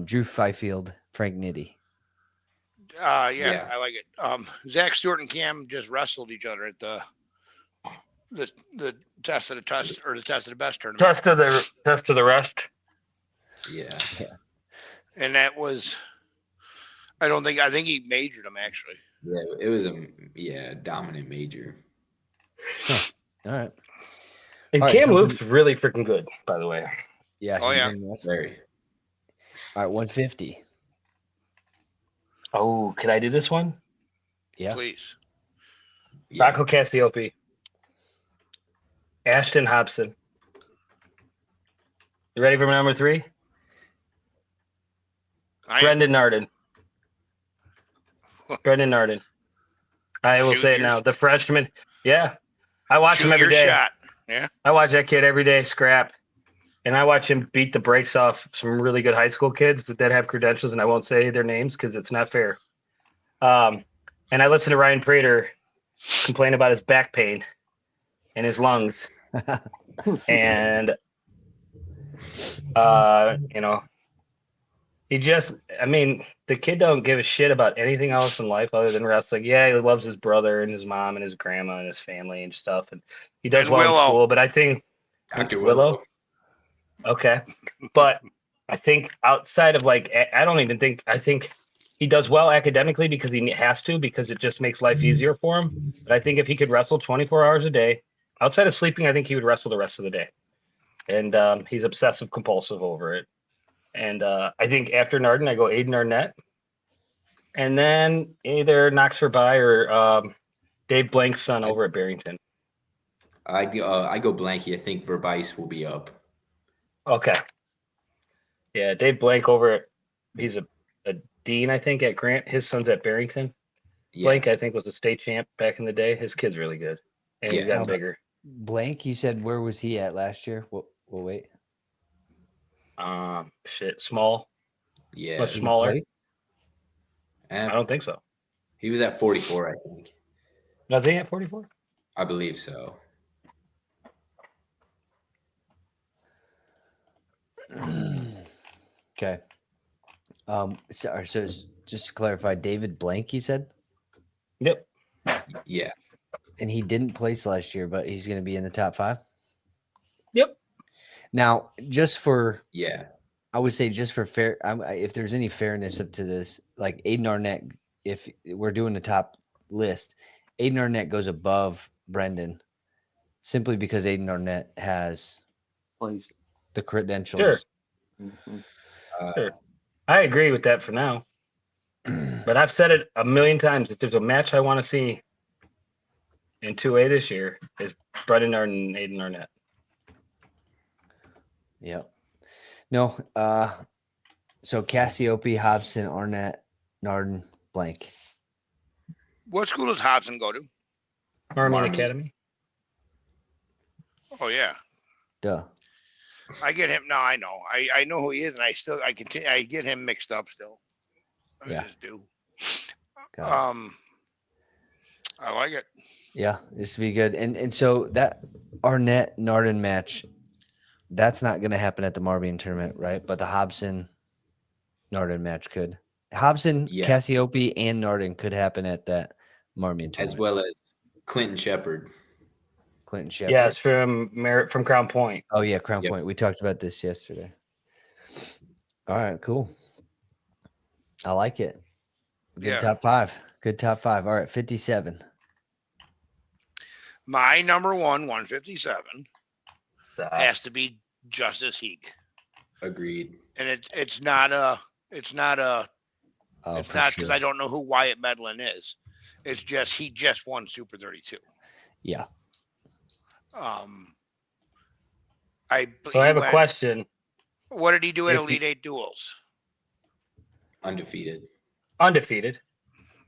Drew Fifield, Frank Nitty. Yeah, I like it. Zach Stewart and Cam just wrestled each other at the test of the test or the test of the best tournament. Test of the rest. Yeah. And that was, I think he majored him actually. Yeah, it was a dominant major. Huh. All right. And All right, Cam jumping- Luke's really freaking good, by the way. Yeah. Oh, he's yeah. been awesome. Very. All right, 150. Oh, can I do this one? Yeah. Please. Yeah. Rocco Cassiope. Ashton Hobson. You ready for number 3? Brendan Nardin. Brendan Nardin. I will Shoot say it your- now. The freshman. Yeah. I watch him Shoot every your day. shot. Yeah. I watch that kid every day scrap. And I watch him beat the brakes off some really good high school kids that have credentials, and I won't say their names because it's not fair. And I listen to Ryan Prater complain about his back pain and his lungs. And, the kid don't give a shit about anything else in life other than wrestling. Yeah, he loves his brother and his mom and his grandma and his family and stuff. And he does And well Willow. in school, but I think Dr. Willow? Willow. Okay. But I think outside of I think he does well academically because he has to, because it just makes life easier for him. But I think if he could wrestle 24 hours a day, outside of sleeping, I think he would wrestle the rest of the day. And he's obsessive compulsive over it. And I think after Nardin, I go Aiden Arnett. And then either Knox Verby or Dave Blank's son over at Barrington. I go Blanky. I think Verbice will be up. Okay. Yeah, Dave Blank he's a dean, I think, at Grant. His son's at Barrington. Yeah. Blank, I think, was a state champ back in the day. His kid's really good. And he's Yeah. gotten bigger. Blank, you said where was he at last year? We'll wait. Small. Yeah. Much smaller. Place? I don't think so. He was at 44, I think. Was he at 44? I believe so. Okay. So just to clarify, David Blank, you said? Yep. Yeah. And he didn't place last year, but he's going to be in the top 5? Yep. Now, Yeah. I would say just for fair, if there's any fairness up to this, like Aiden Arnett, if we're doing the top list, Aiden Arnett goes above Brendan simply because Aiden Arnett has Placed. the credentials. Sure. Mhm. Sure. I agree with that for now. But I've said it a million times. If there's a match I want to see in 2A this year, is Brendan Nardin and Aiden Arnett. Yep. No. So Cassiope, Hobson, Arnett, Nardin, Blank. What school does Hobson go to? Army Marmy. Academy. Oh yeah. Duh. I get him. No, I know. I know who he is, and I get him mixed up still. I Yeah. just do. Got it. I like it. Yeah, this would be good. And so that Arnett Nardin match, that's not going to happen at the Marbian tournament, right? But the Hobson Nardin match could. Hobson, Yeah. Cassiope, and Nardin could happen at that Marbian tournament. As well as Clinton Shepard. Clinton Shepard. Yes, from Crown Point. Oh yeah, Crown Yep. Point. We talked about this yesterday. All right, cool. I like it. Good Yeah. top 5. Good top 5. All right, 57. My number 157 Uh, has to be Justice Heek, Agreed. and it's not Oh, it's for not because sure. I don't know who Wyatt Medlin is. It's just he just won Super 32. Yeah. so I have a question. What did he do at If Elite Eight Duels? Undefeated. Undefeated.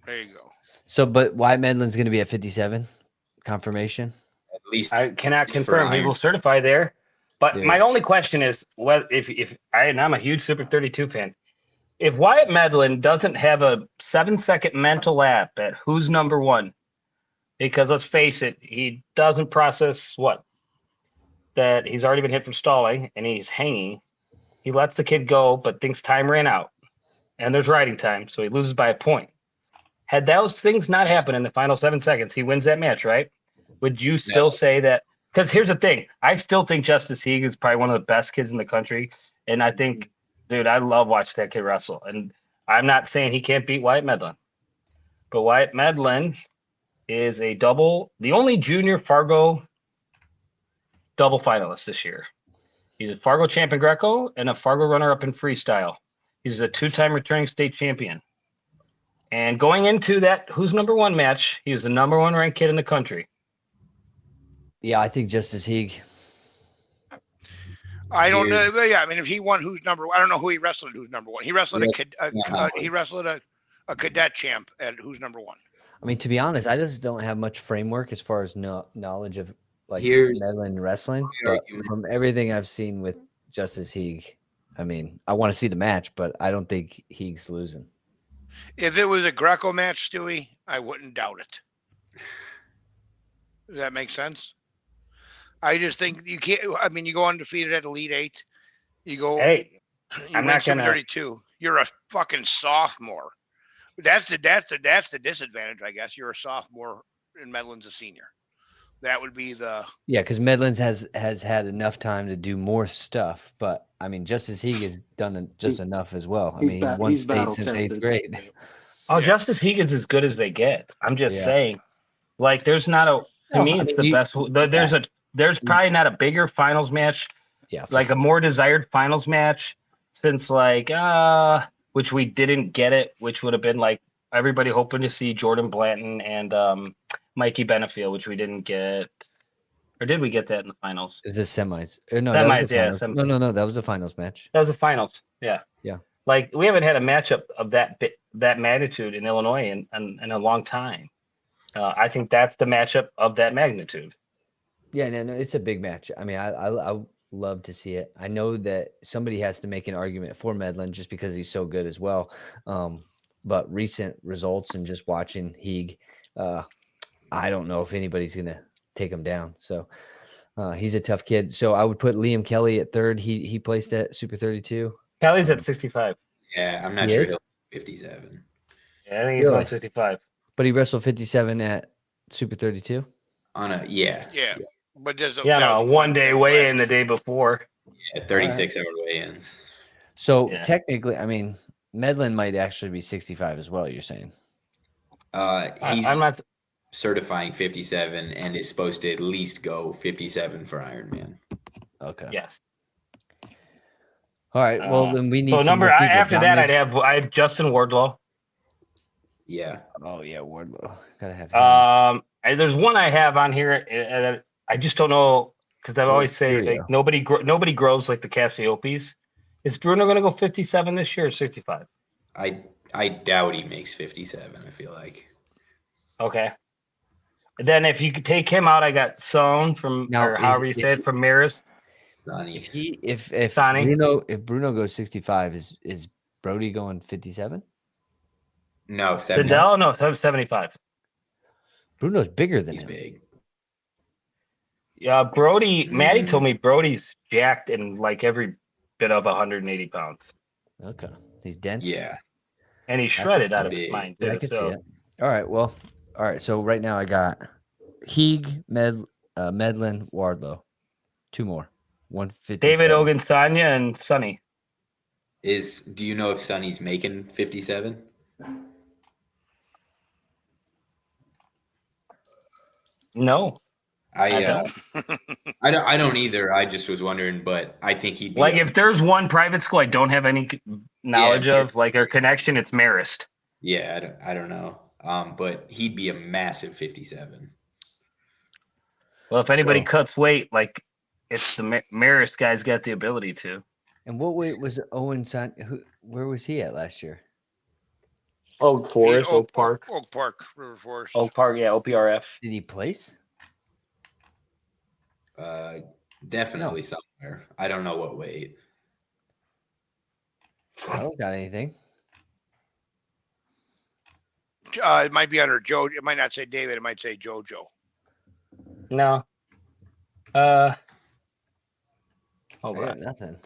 There you go. So, but Wyatt Medlin's going to be at 57. Confirmation. At least I cannot For confirm he iron. will certify there. But Yeah. my only question is, well, if I'm a huge Super 32 fan. if Wyatt Medlin doesn't have a 7-second mental lap at who's number one, because let's face it, he doesn't process that he's already been hit from stalling and he's hanging. He lets the kid go, but thinks time ran out and there's riding time, so he loses by a point. Had those things not happened in the final 7 seconds, he wins that match, right? Would you still say that? Because here's the thing. I still think Justice Heeg is probably one of the best kids in the country. And I think, dude, I love watching that kid wrestle. And I'm not saying he can't beat Wyatt Medlin. But Wyatt Medlin is the only junior Fargo double finalist this year. He's a Fargo champion Greco and a Fargo runner-up in freestyle. He's a 2-time returning state champion. And going into that who's number one match, he was the number one ranked kid in the country. Yeah, I think Justice Heeg. I don't know. Yeah, I mean, if he won who's number one, I don't know who he wrestled at who's number one. He wrestled he wrestled a cadet champ at who's number one. I mean, to be honest, I just don't have much framework as far as knowledge of like Here's Medlin wrestling. my But argument. from everything I've seen with Justice Heeg, I mean, I want to see the match, but I don't think Heeg's losing. If it was a Greco match, Stewie, I wouldn't doubt it. Does that make sense? I just think you can't. I mean, you go undefeated at Elite Eight. You go. Hey, you I'm win not Super gonna- 32. You're a fucking sophomore. That's the disadvantage, I guess. You're a sophomore and Medlin's a senior. That would be the. Yeah, because Medlin's has had enough time to do more stuff, but I mean, Justice Heeg has done just enough as well. I mean, he won state since 8th grade. Oh, Yeah. Justice Heeg's as good as they get. I'm just Yeah. saying, like, there's not a. To No, me, I it's mean, the best. There's probably not a bigger finals match, Yeah, like a more desired finals match since which we didn't get it, which would have been like everybody hoping to see Jordan Blanton and Mikey Benefield, which we didn't get. Or did we get that in the finals? is this semis? No, that was Semis, the yeah. finals. No, that was the finals match. That was the finals. Yeah. Yeah. Like we haven't had a matchup of that magnitude in Illinois in a long time. I think that's the matchup of that magnitude. Yeah, no, it's a big match. I mean, I love to see it. I know that somebody has to make an argument for Medlin just because he's so good as well. But recent results and just watching Heeg, I don't know if anybody's gonna take him down. So he's a tough kid. So I would put Liam Kelly at third. He placed at Super 32. Kelly's at 65. Yeah, I'm not He sure is? he'll 57. Yeah, I think he's Really? 165. But he wrestled 57 at Super 32. On a yeah, But there's Yeah, no, one day weigh in the day before. 36 hour weigh-ins. So Yeah. technically, I mean, Medlin might actually be 65 as well. You're saying? He's I'm not. certifying 57 and is supposed to at least go 57 for Ironman. Okay. Yes. All right. Well, then we need. So some more people. after that, Dominic's- I have Justin Wardlow. Yeah. Oh yeah, Wardlow. Gotta have him. There's one I have on here, and I just don't know because I always say Mysterio. like, nobody grows like the Cassiopes. Is Bruno going to go 57 this year or 65? I doubt he makes 57, I feel like. Okay. And then if you could take him out, I got Son from Now, or however you if say it from Maris. Sonny. If Sonny. Bruno goes 65, is Brody going 57? No, 7. Sindel, no, 75. Bruno's bigger than He's him. big. Yeah, Brody. Maddie Mhm. told me Brody's jacked and like every bit of 180 pounds, Okay, he's dense. Yeah. and he's shredded out of his big. mind. Yeah, I too, can so. see it. All right. Well, all right. So right now I got Heeg, Medlin, Wardlow. Two more. 150. David Ogunsanya and Sonny. Do you know if Sonny's making 57? No, I don't. I don't either. I just was wondering, but I think he'd be Like if there's one private school I don't have any knowledge Yeah, of, like our connection, it's Marist. yeah, I don't know. But he'd be a massive 57. Well, if anybody So- cuts weight, like it's the Marist guy's got the ability to. And what weight was Owen Son? Where was he at last year? Oak Forest, Oak Park. Oak Park, River Forest. Oak Park, yeah, OPRF. Did he place? Definitely somewhere. I don't know what weight. I don't got anything. it might be under Joe. It might not say David. It might say JoJo. No. Hold I got on. nothing.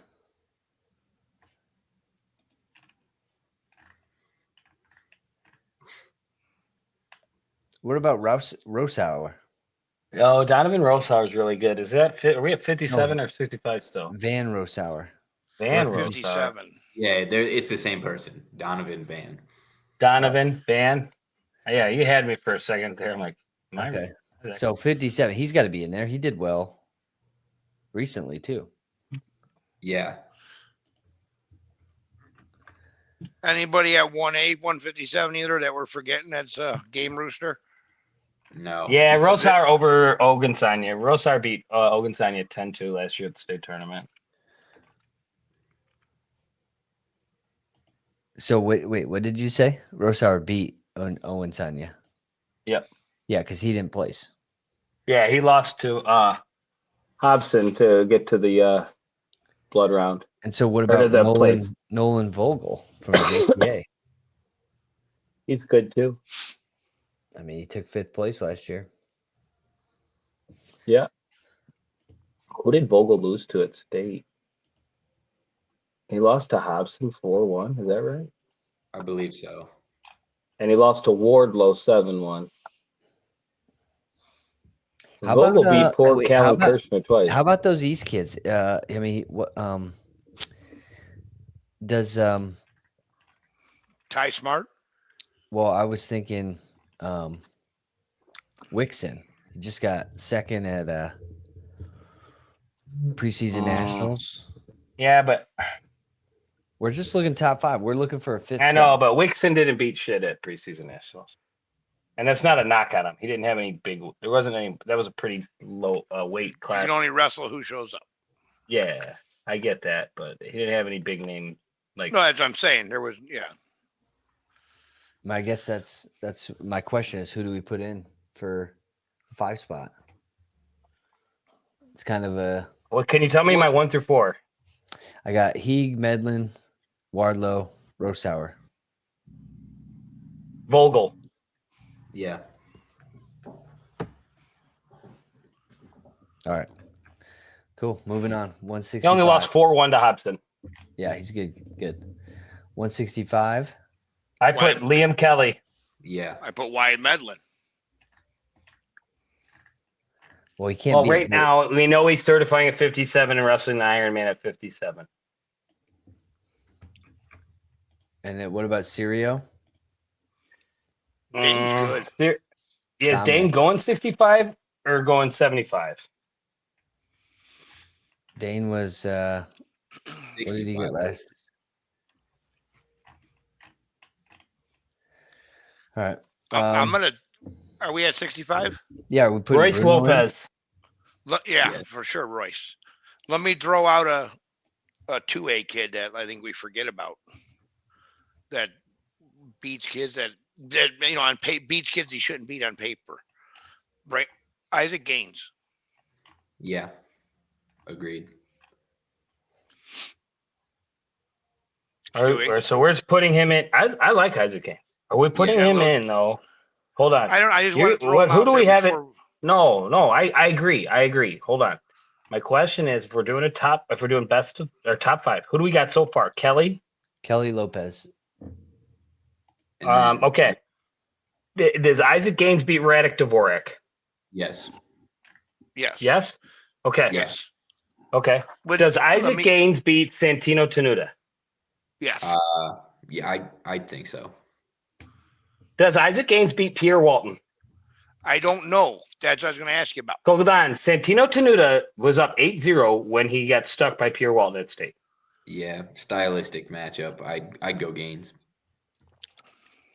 What about Rosauer? Oh, Donovan Rosauer is really good. Is that fit? Are we at 57 No. or 65 still? Van Rosauer. Van We're at Rosauer. 57. Yeah, it's the same person, Donovan Van. Donovan, Van. Yeah, you had me for a second there. I'm like, am I Okay. right? So 57. He's got to be in there. He did well recently too. Yeah. Anybody at 1A, 157 either that we're forgetting? That's Game Rooster. No. Yeah, Rosauer over Ogensanya. Rosauer beat Ogensanya 10-2 last year at the state tournament. So wait, what did you say? Rosauer beat Owen Sanya. Yep. Yeah, because he didn't place. Yeah, he lost to Hobson to get to the blood round. And so what Or to about the place. Nolan Vogel from JPA? He's good too. I mean, he took 5th place last year. Yeah. Who did Vogel lose to at state? He lost to Hobson 4-1. Is that right? I believe so. And he lost to Wardlow 7-1. How Vogel about, beat poor wait, Callan Kirshner twice. How about those East kids? I mean, what does Ty Smart. well, I was thinking Wixon. He just got second at preseason nationals. Yeah, but We're just looking top 5. We're looking for a 5th. I know, guy. but Wixon didn't beat shit at preseason nationals. And that's not a knock on him. He didn't have any big. There wasn't any. That was a pretty low weight You class. can only wrestle who shows up. Yeah, I get that, but he didn't have any big name. Like, No, that's what I'm saying. There was, yeah. I guess that's my question is who do we put in for the 5 spot? It's kind of a. what can you tell me? My 1 through 4. I got Heeg, Medlin, Wardlow, Rosauer. Vogel. Yeah. All right. Cool. Moving on. 165. He only lost 4-1 to Hobson. Yeah, he's good. Good. 165. I put Liam Kelly. Yeah. I put Wyatt Medlin. Well, he can't Well, be right now we know he's certifying at 57 and wrestling the Ironman at 57. And then what about Sirio? Dane's good. Is Dane going 65 or going 75? Dane was what did he get last? All right. I'm gonna. Are we at 65? Yeah, we put Royce Lopez. Yeah, for sure, Royce. Let me throw out a 2A kid that I think we forget about. That beats kids that on beats kids he shouldn't beat on paper. Right, Isaac Gaines. Yeah. Agreed. So we're just putting him in. I like Isaac Gaines. Are we putting him in though? Hold on. I just want to throw him who out do we there have it? before... No. I agree. Hold on. My question is, if we're doing best of or top 5, who do we got so far? Kelly Lopez. Okay. Does Isaac Gaines beat Radek Dvorak? Yes. Yes. Yes. Okay. Yes. Okay. Does Isaac Gaines beat Santino Tenuta? Yes. Yeah, I think so. Does Isaac Gaines beat Pierre Walton? I don't know. That's what I was going to ask you about. Hold on. Santino Tenuta was up 8-0 when he got stuck by Pierre Walton at state. Yeah, stylistic matchup. I'd go Gaines.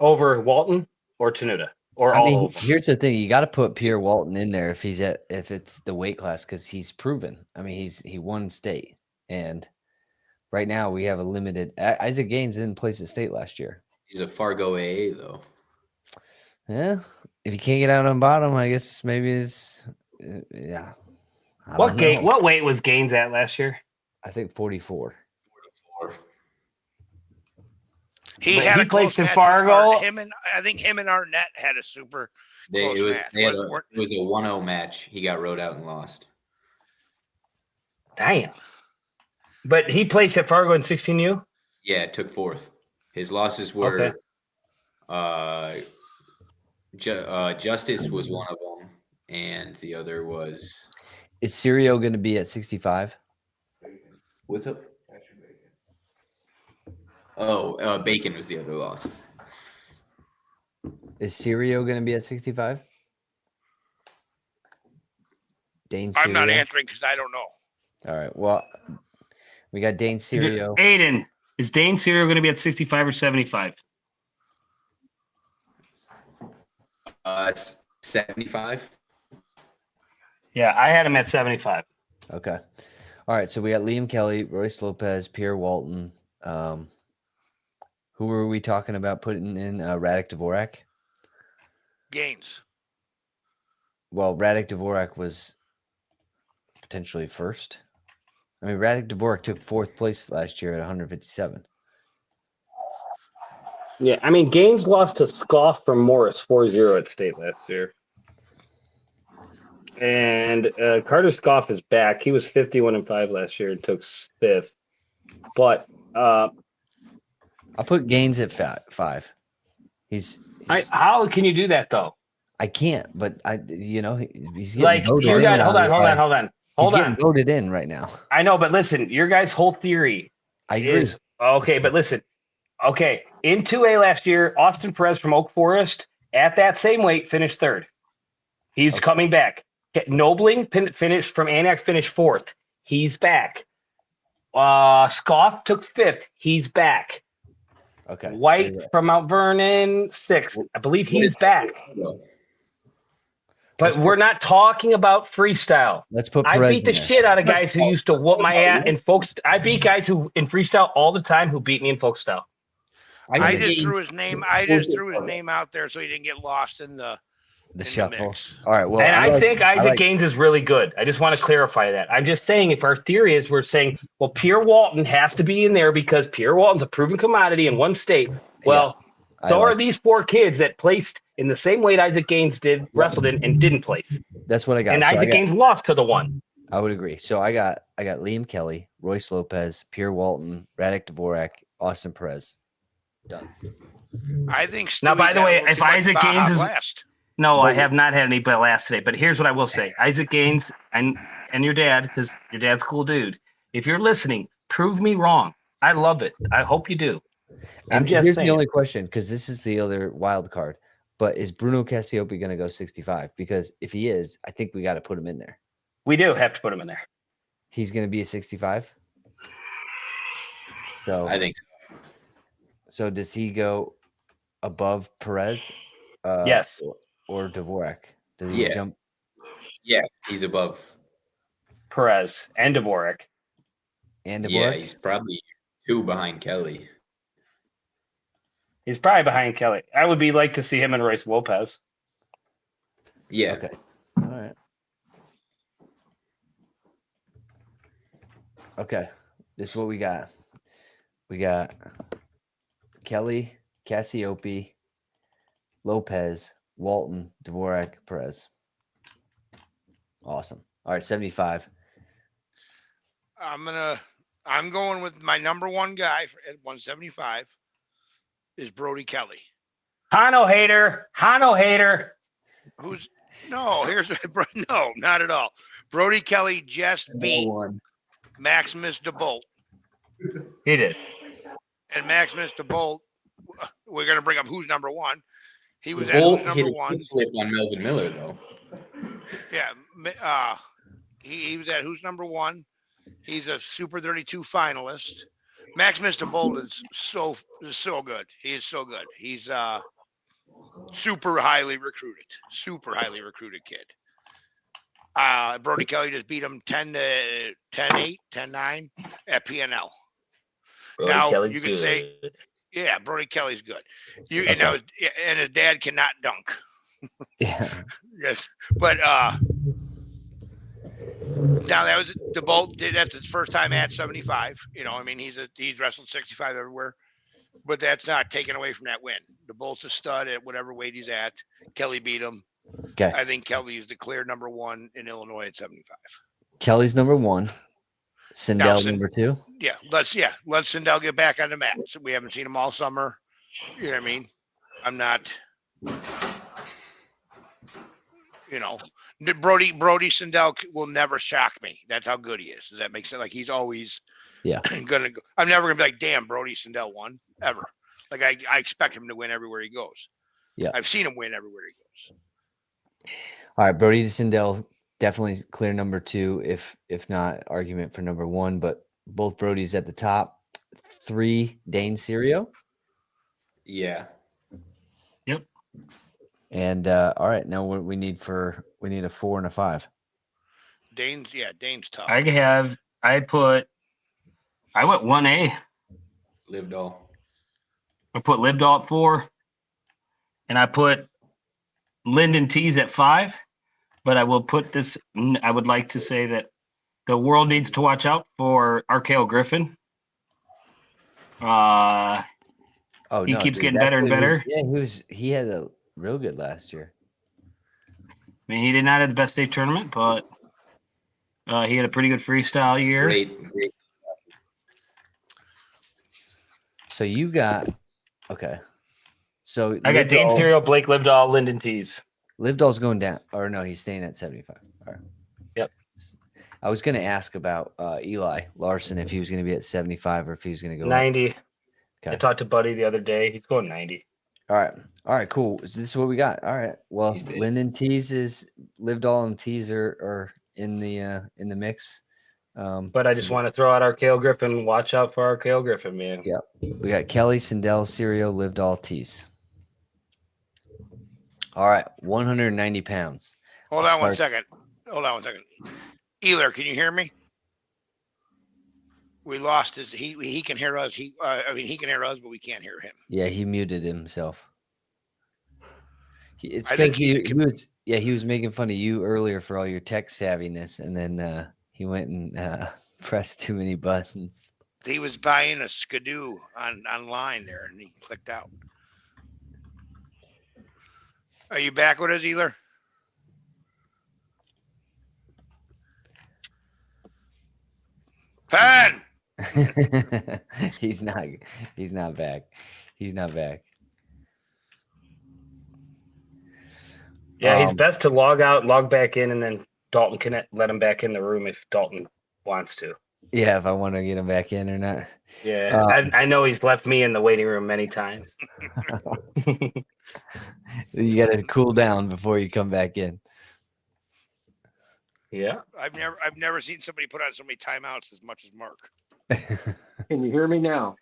Over Walton or Tenuta or I mean, all of them? here's the thing: you got to put Pierre Walton in there if it's the weight class because he's proven. I mean, he won state, and right now we have a limited. Isaac Gaines didn't place at state last year. He's a Fargo AA though. Yeah, if you can't get out on bottom, I guess maybe it's yeah. What weight was Gaines at last year? I think 44. He But had he a close placed in match. Fargo. I think him and Arnett had a super close match. It was a 1-0 match. He got rode out and lost. Damn. But he placed at Fargo in 16U? Yeah, took fourth. His losses were Justice was one of them, and the other was Is Sirio going to be at 65? what's up? Oh, Bacon was the other loss. Is Sirio going to be at 65? Dane Sirio? I'm not answering because I don't know. All right. Well, we got Dane Sirio. Aiden, is Dane Sirio going to be at 65 or 75? 75. Yeah, I had him at 75. Okay. All right. So we got Liam Kelly, Royce Lopez, Pierre Walton. Who were we talking about putting in Radek Dvorak? Gaines. Well, Radek Dvorak was potentially first. I mean, Radek Dvorak took fourth place last year at 157. Yeah, I mean, Gaines lost to Scoff from Morris 4-0 at state last year. And Carter Scoff is back. He was 51-5 last year and took fifth. But I'll put Gaines at 5. He's how can you do that though? I can't, but he's getting Like voted you in got on hold on. He's getting voted in right now. I know, but listen, your guys' whole theory I agree. is okay, but listen. Okay, in 2A last year, Austin Perez from Oak Forest at that same weight finished third. He's coming back. Nobling finished from Anac, finished fourth. He's back. Scoff took fifth. He's back. Okay. White from Mount Vernon, sixth. I believe he's back. But we're not talking about freestyle. Let's put I Perez beat the in there. shit out of guys who used to whoop my ass in folks. I beat guys who in freestyle all the time who beat me in folk style. I just threw his name. I just threw his name out there so he didn't get lost in the shuffle. mix. All right. Well, And I think Isaac Gaines is really good. I just want to clarify that. I'm just saying, if our theory is we're saying, well, Pierre Walton has to be in there because Pierre Walton's a proven commodity in one state. Well, so are these four kids that placed in the same weight Isaac Gaines wrestled in and didn't place. That's what I got. And Isaac Gaines lost to the one. I would agree. So I got Liam Kelly, Royce Lopez, Pierre Walton, Radek Dvorak, Austin Perez. Done. I think. Now, by the way, if Isaac Gaines is last. No, I have not had any but last today. But here's what I will say. Isaac Gaines and your dad, because your dad's a cool dude. If you're listening, prove me wrong. I love it. I hope you do. And here's the only question, because this is the other wild card. But is Bruno Cassiope going to go 65? Because if he is, I think we got to put him in there. We do have to put him in there. He's going to be a 65? So I think so. So does he go above Perez? Yes. Or Dvorak? Does he jump? Yeah, he's above Perez and Dvorak. Yeah, he's probably 2 behind Kelly. He's probably behind Kelly. I would like to see him and Royce Lopez. Yeah. Okay. All right. Okay. This is what we got. We got Kelly, Cassiope, Lopez, Walton, Dvorak, Perez. Awesome. All right, 75. I'm going with my number one guy at 175 is Brody Kelly. Hano hater. Who's no? No, not at all. Brody Kelly just beat Maximus DeBolt. He did. And Maximus DeBolt, we're going to bring up who's number one. He was DeBolt at number hit one. A flip on Melvin Miller, though. Yeah. He was at who's number one. He's a Super 32 finalist. Maximus DeBolt is so good. He is so good. He's super highly recruited kid. Brody Kelly just beat him 10-8, 10-9 at PNL. Now Kelly's you can say, yeah, Brody Kelly's good. And his dad cannot dunk. Yeah. Yes, but now that was DeBolt. That's his first time at 75. He's wrestled 65 everywhere. but that's not taken away from that win. The Bolt's a stud at whatever weight he's at. Kelly beat him. Okay. I think Kelly is the clear number 1 in Illinois at 75. Kelly's number 1. Sindel number 2. Yeah, let Sindel get back on the mat. So we haven't seen him all summer. You know what I mean? I'm not. Brody Sindel will never shock me. That's how good he is. Does that make sense? Like he's always gonna go. I'm never gonna be like, damn, Brody Sindel won ever. Like I expect him to win everywhere he goes. Yeah, I've seen him win everywhere he goes. All right, Brody Sindel definitely clear number 2, if not argument for number 1. But both Brody's at the top. 3, Dane Serio. Yeah. Yep. And all right, now what we need a 4 and a 5. Dane's tough. I went 1A. Livdahl. I put Livdahl at 4, and I put Lyndon Tees at 5. But I will put this. I would like to say that the world needs to watch out for Arkale Griffin. He keeps getting better and better. Yeah, he had a real good last year. I mean, he did not have the best state tournament, but he had a pretty good freestyle year. Great. So you got okay. So I got Dane Stereo, Blake Livdahl, Lyndon Tees. Livdahl's going down, or no, he's staying at 75. All right. Yep. I was going to ask about Eli Larson if he was going to be at 75 or if he was going to go 90. Okay. I talked to Buddy the other day. He's going 90. All right, cool. So this is what we got. All right. Well, Lyndon Tees is Livdahl and Tees are in the mix. But I just want to throw out Arkale Griffin. Watch out for Arkale Griffin, man. Yeah. We got Kelly, Sindel, Serio, Livdahl, Tees. All right, 190 pounds. Hold on one second. Ehler, can you hear me? We lost his. He can hear us. He can hear us, but we can't hear him. Yeah, he muted himself. He was making fun of you earlier for all your tech savviness, and then he went and pressed too many buttons. He was buying a skidoo online there, and he clicked out. Are you back with us, Ehler? Pen. He's not back. He's not back. Yeah, he's best to log out, log back in, and then Dalton can let him back in the room if Dalton wants to. Yeah, if I want to get him back in or not. Yeah, I know he's left me in the waiting room many times. You got to cool down before you come back in. Yeah, I've never seen somebody put on so many timeouts as much as Mark. Can you hear me now?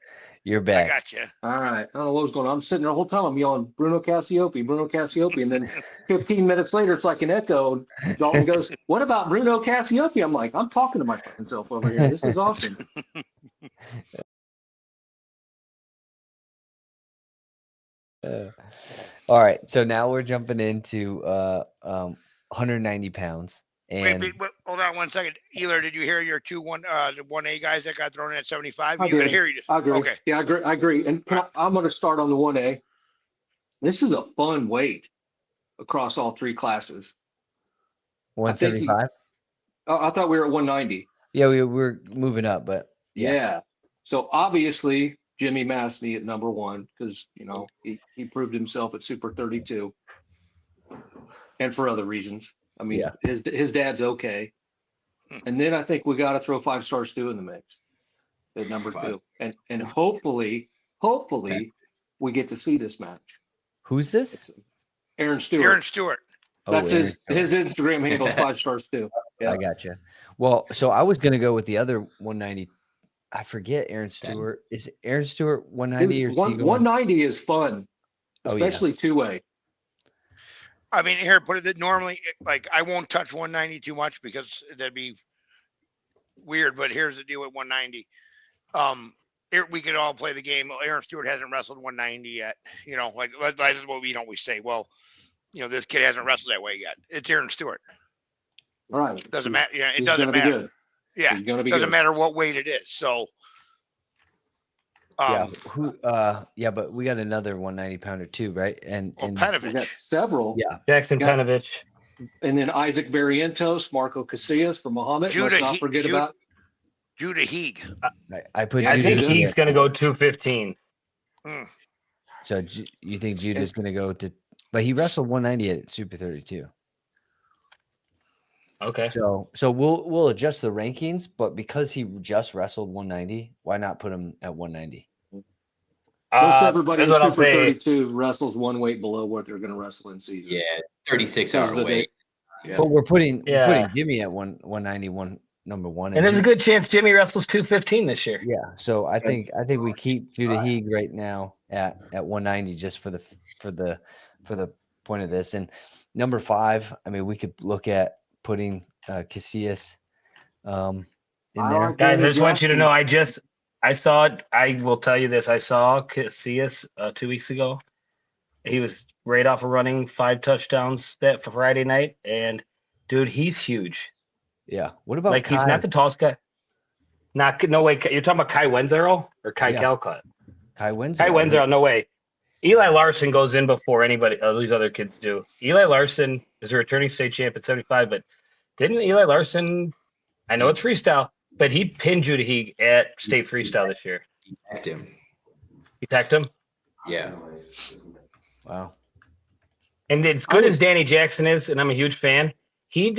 You're back. I got you. All right. I don't know what was going on. I'm sitting there the whole time. I'm yelling Bruno Cassiope. And then 15 minutes later, it's like an echo. Dalton goes, "What about Bruno Cassiope?" I'm like, I'm talking to my fucking self over here. This is awesome. All right. So now we're jumping into 190 pounds. And wait, hold on one second. Ehler, did you hear your the 1A guys that got thrown in at 75? I You could did. hear you. I agree. Okay. Yeah, I agree. And I'm going to start on the 1A. This is a fun weight across all three classes. 175? I thought we were at 190. Yeah, we're moving up, but yeah. So obviously Jimmy Masney at number 1 because he proved himself at Super 32, and for other reasons. I mean, his dad's okay, and then I think we got to throw 5-star Stu in the mix at number 2, and hopefully we get to see this match. Who's this? It's Aaron Stewart. Aaron Stewart. That's his Instagram handle, 5-star Stu. Yeah. I gotcha. Well, so I was gonna go with the other 190. I forget Aaron Stewart. Is Aaron Stewart 190 or 190 is fun, especially 2-way. I mean, here, put it normally, like, I won't touch 190 too much because that'd be weird, but here's the deal with 190. We could all play the game. Aaron Stewart hasn't wrestled 190 yet. That's what we always say. Well, this kid hasn't wrestled that way yet. It's Aaron Stewart. All right. Doesn't matter. Yeah, it He's doesn't gonna be matter. good. Yeah, He's gonna be doesn't good. matter what weight it is. So, Yeah, but we got another 190 pounder too, right? And We got Penovich. several. yeah, Jackson Got- Penovich. And then Isaac Barrientos, Marco Casillas from Muhammad. Let's not forget about. Judah Heeg. I put. Yeah, I think Judah, he's going to go 215. So you think Judah's going to go to? But he wrestled 190 at Super 32. Okay. So we'll adjust the rankings, but because he just wrestled 190, why not put him at 190? Most everybody in that's what I'll Super say. 32 wrestles one weight below what they're going to wrestle in season. Yeah, 36 Because hour of the weight. Yeah. But we're putting Yeah. Jimmy at 191, number one, And there's a he- good chance Jimmy wrestles 215 this year. yeah. So I think we keep Judah Heeg right now at 190 just for the point of this. And number 5, I mean, we could look at putting Casillas in there. like Guys, I Danny just want you to Jackson. know, I saw it. I will tell you this. I saw Casillas 2 weeks ago. He was right off of running 5 touchdowns that for Friday night. And dude, he's huge. Yeah. What about Like, Kai? he's not the tallest guy. No way. You're talking about Kai Wenzero or Kai Yeah. Calcutt? Kai wins. Kai Wenzero, no way. Eli Larson goes in before anybody, these other kids do. Eli Larson is a returning state champ at 75, but didn't Eli Larson, I know it's freestyle, but he pinned Judah Heeg at state freestyle this year. He packed him. He packed him. Yeah. Wow. And as good as Danny Jackson is, and I'm a huge fan, he went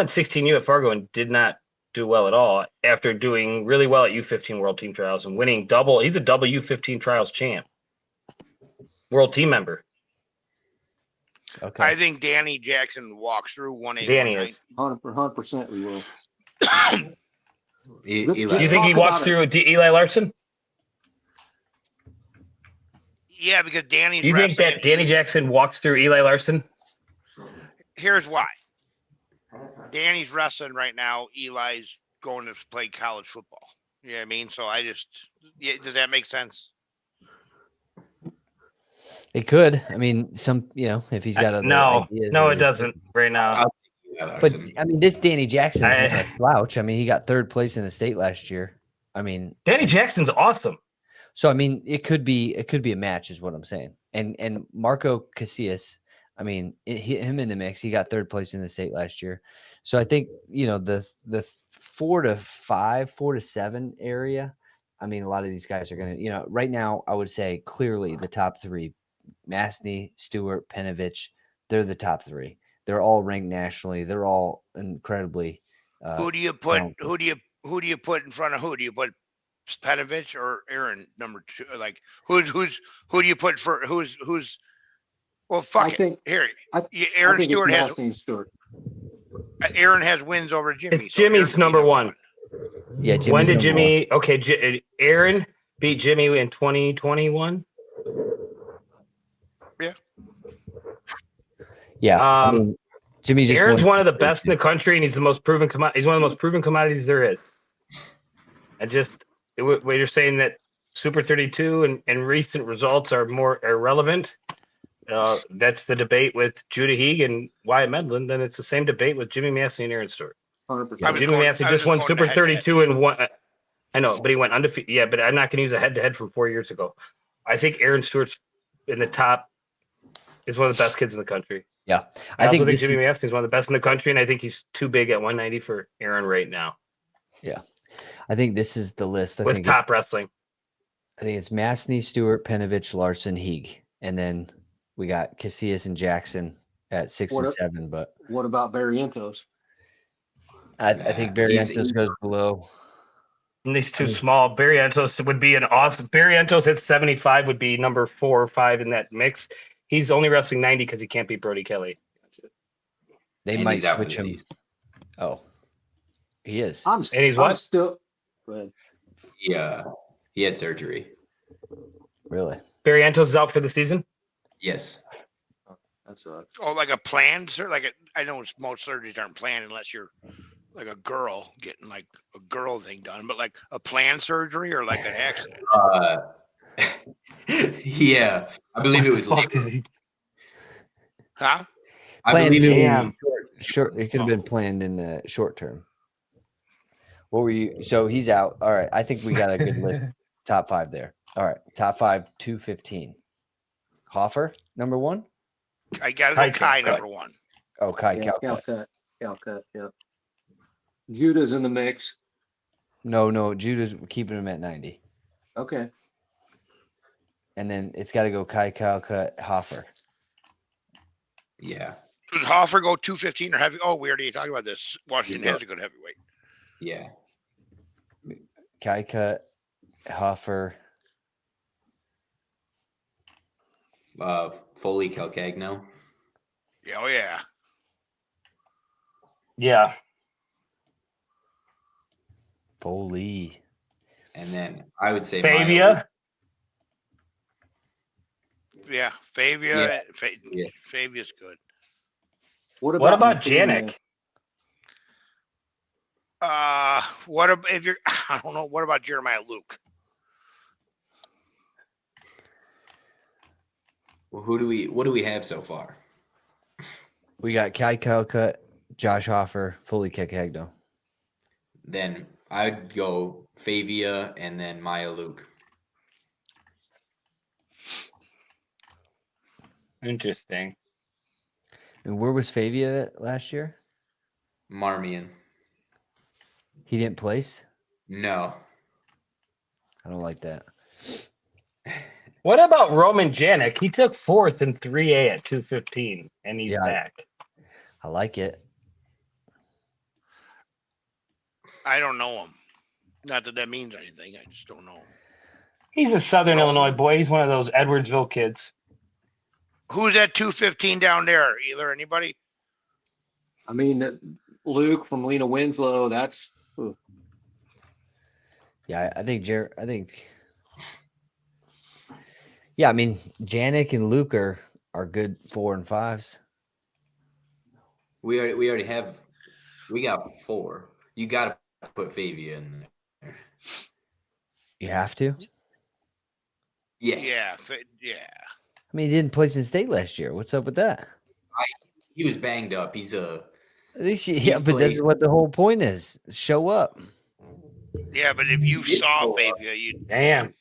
16U at Fargo and did not do well at all after doing really well at U15 World Team Trials and winning he's a double U15 Trials champ. World team member. Okay. I think Danny Jackson walks through 180. Danny is. 100% we will. Eli. Do you Just think he talk walks about through Eli Larson? Yeah, because Danny's Do you think wrestling. that Danny Jackson walks through Eli Larson? Here's why. Danny's wrestling right now. Eli's going to play college football. You know what I mean? So does that make sense? It could. I mean, if he's got other ideas. No, or- it doesn't right now. But I mean, this Danny Jackson is not a slouch. I mean, he got 3rd place in the state last year. I mean, Danny Jackson's awesome. so I mean, it could be a match, is what I'm saying. And Marco Casillas, I mean, him in the mix. He got 3rd place in the state last year. So I think the 4 to 5, 4 to 7 area. I mean, a lot of these guys are gonna, right now, I would say clearly the top 3: Masney, Stewart, Penovich. They're the top 3. They're all ranked nationally. They're all incredibly. Who do you put? talented. Who do you put in front of who? Do you put Penovich or Aaron number 2? Like who do you put for who's? Well, fuck I it. think Here, I Aaron think Stewart it's has Mastin Stewart. Aaron has wins over Jimmy. It's so Jimmy's Aaron could be number 1. Yeah, Jimmy's When did number Jimmy? Okay, Aaron beat Jimmy in 2021. Yeah, I mean, Jimmy just Aaron's won- one of the best in the country, and he's the most proven. He's one of the most proven commodities there is. When you're saying that Super 32 and recent results are more irrelevant, that's the debate with Judah Heeg and Wyatt Medlin. Then it's the same debate with Jimmy Massey and Aaron Stewart. 100%. Jimmy Massey just won Super 32 and won. I know, but he went undefeated. Yeah, but I'm not going to use a head-to-head from 4 years ago. I think Aaron Stewart's in the top. Is one of the best kids in the country. Yeah, I also think this Jimmy Massey is one of the best in the country, and I think he's too big at 190 for Aaron right now. Yeah, I think this is the list. With top wrestling. I think it's Masney, Stewart, Penovich, Larson, Heeg, and then we got Casillas and Jackson at 6 and 7. But what about Barrientos? I think Barrientos goes below. And these two small. Barrientos would be an awesome. Barrientos at 75 would be number 4 or 5 in that mix. He's only wrestling 90 because he can't beat Brody Kelly. They And might he's out for switch the him. season. Oh, he is. And he's what? Still. Go ahead. Yeah, he had surgery. Really? Barrientos is out for the season. Yes. That's Oh, like a planned surgery? I know most surgeries aren't planned unless you're like a girl getting like a girl thing done, but like a planned surgery or like an accident. Yeah, I believe it was labor. Huh? I Planned believe it Damn. was short. It could have been planned in the short term. What were you? So he's out. All right. I think we got a good list top 5 there. All right, top 5, 215. Hoffer, number 1. I got to go Kai Calcut. number 1. Oh, Kai Yeah, Calcut. Calcut, yeah. Judah's in the mix. No, Judah's keeping him at 90. Okay. And then it's got to go Kai Calcut, Hoffer. Yeah. Does Hoffer go 215 or heavy? Oh, we already talked about this. Washington Yeah. has a good heavyweight. Yeah. Calcut, Hoffer. Foley Calcagno. Yeah, oh yeah. Yeah. Foley. And then I would say Fabia. Yeah, Fabia. Yeah. Yeah. Fabia's good. What about Nathaniel? Janik? What about if you're? I don't know. What about Jeremiah Luke? Well, what do we have so far? We got Kai Calcut, Josh Hoffer, Foley Calcagno. Then I'd go Favia and then Maya Luke. Interesting. And where was Favia at last year? Marmion. He didn't place? No. I don't like that. What about Roman Janik? He took 4th in 3A at 215, and he's Yeah. back. I like it. I don't know him. Not that that means anything. I just don't know him. He's a Southern Roman. Illinois boy. He's one of those Edwardsville kids. Who's at 215 down there? Either anybody? I mean, Luke from Lena Winslow. That's Yeah, I think Yeah, I mean, Janik and Luke are good 4 and 5s. We already have. We got 4. You got to put Favia in there. You have to? Yeah. Yeah. I mean, he didn't place in state last year. What's up with that? He was banged up. He's At least but He's that's placed. what the whole point is. Show up. Yeah, but if you He did saw go up. Fabia, you Damn.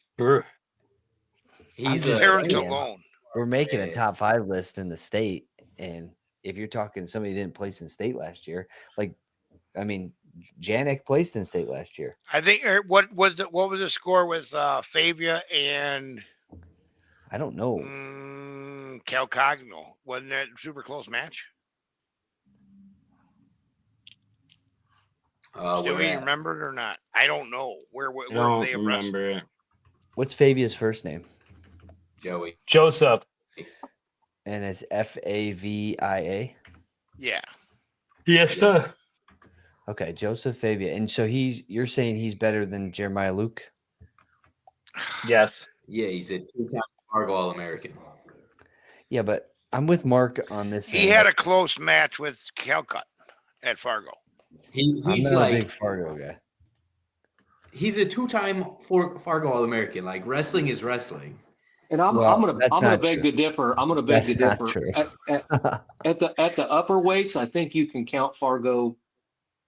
He's just parents saying. alone. We're making a Yeah. top 5 list in the state, and if you're talking somebody who didn't place in state last year, Janik placed in state last year. I think what was the score with Fabia and I don't know. Calcagno? Wasn't that a super close match? Do we remember it or not? I don't know. Where I don't they wrestled? remember it. What's Fabia's first name? Joey. Joseph. And it's Favia. Yeah. Yes, sir. Okay, Joseph Fabia. And so you're saying he's better than Jeremiah Luke? Yes. Yeah, he's a 2-time Fargo All-American. Yeah, but I'm with Mark on this. He had a close match with Calcut at Fargo. I'm He's not like a big Fargo guy. he's a 2-time Fargo All-American. Like wrestling is wrestling. And I'm gonna beg to differ. I'm gonna beg to That's not differ. true. At the upper weights, I think you can count Fargo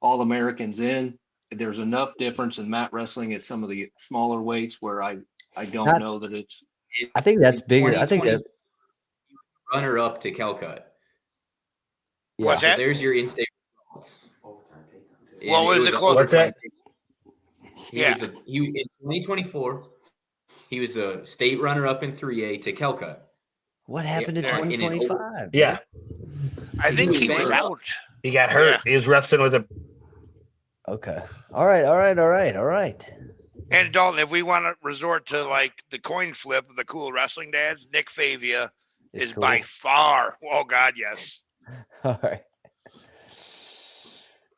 All-Americans in. There's enough difference in mat wrestling at some of the smaller weights where I don't know that it's. I think that's bigger. I think that Runner up to Calcut. What's So that? there's your in-state results. What was the close? What's that? Yeah. In 2024, he was a state runner-up in 3A to Calcut. what happened in Yeah, in an 2025? Yeah. I think he was banged up. out. He got hurt. Yeah. He was wrestling with a. Okay. All right. And Dalton, if we want to resort to like the coin flip of the cool wrestling dads, Nick Favia It's is cool. by far. Oh God, yes. All right.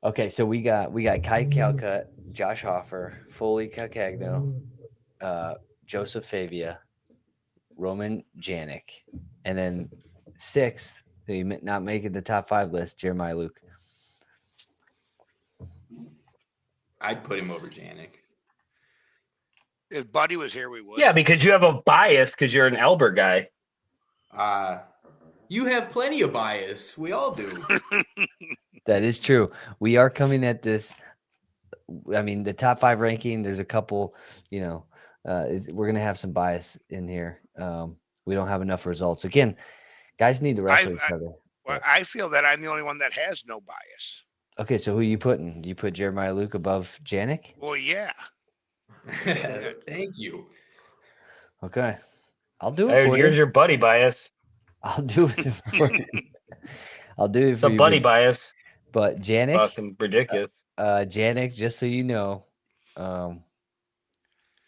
Okay, so we got Kai Calcut, Josh Hoffer, Foley Calcagno, Joseph Favia, Roman Janik, and then 6th, not making the top 5 list, Jeremiah Luke. I'd put him over Janik. If Buddy was here, we would. Yeah, because you have a bias because you're an Elber guy. You have plenty of bias. We all do. That is true. We are coming at this. I mean, the top 5 ranking, there's a couple, we're going to have some bias in here. We don't have enough results. Again, guys need to wrestle each other. Well, I feel that I'm the only one that has no bias. Okay, so who are you putting? Do you put Jeremiah Luke above Janik? Well, yeah. Thank you. Okay. I'll do it for Here's you. your buddy bias. I'll do it for you. I'll do it for The you. buddy bias. But Janik, Fucking ridiculous. Janik, just so you know,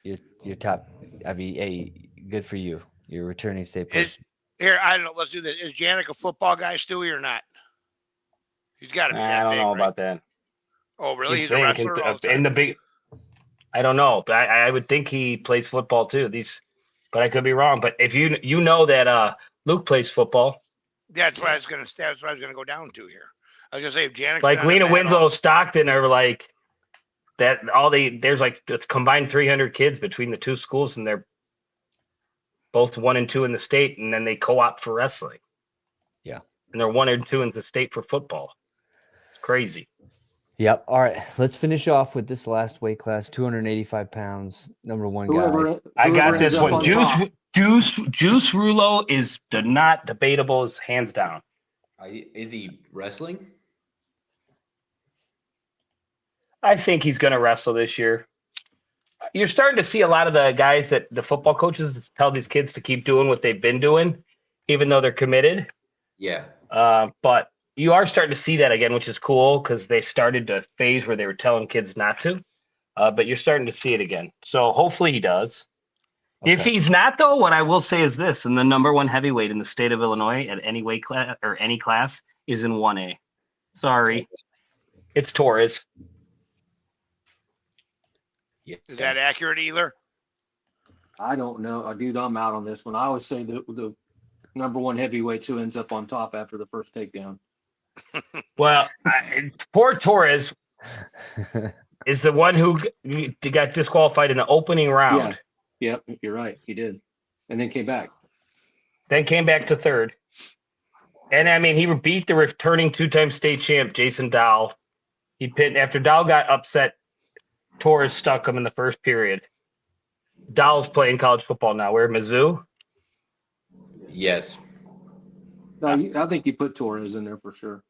you're top. I mean, hey, good for you. You're returning state person. Here, I don't know. Let's do this. Is Janik a football guy, Stewie, or not? He's got to be. I don't know about that. Oh, really? He's a think wrestler all the time. in the big. I don't know, but I would think he plays football too. But I could be wrong. But if you know that Luke plays football. That's what I was gonna. That's what I was gonna go down to here. I was gonna say if Janik's Like Lena Winslow, Stockton are like that. There's like a combined 300 kids between the two schools, and they're both 1 and 2 in the state, and then they co-op for wrestling. Yeah, and they're 1 and 2 in the state for football. It's crazy. Yep. All right. Let's finish off with this last weight class, 285 pounds. Number one guy. I got this one. Juice Rulo is not debatable. Is hands down. Is he wrestling? I think he's going to wrestle this year. You're starting to see a lot of the guys that the football coaches tell these kids to keep doing what they've been doing, even though they're committed. Yeah. But you are starting to see that again, which is cool because they started a phase where they were telling kids not to. But you're starting to see it again. So hopefully he does. Okay. If he's not, though, what I will say is this: and the number one heavyweight in the state of Illinois at any weight class or any class is in 1A. Sorry, it's Torres. Yeah. Is that accurate, Ehler? I don't know, dude. I'm out on this one. I always say the number one heavyweight who ends up on top after the first takedown. Well, poor Torres is the one who got disqualified in the opening round. Yeah, you're right. He did, and then came back. Then came back to third, and I mean he beat the returning 2-time state champ Jason Dahl. He pinned after Dahl got upset. Torres stuck him in the first period. Dahl's playing college football now. We're at Mizzou. Yes. No, I think you put Torres in there for sure.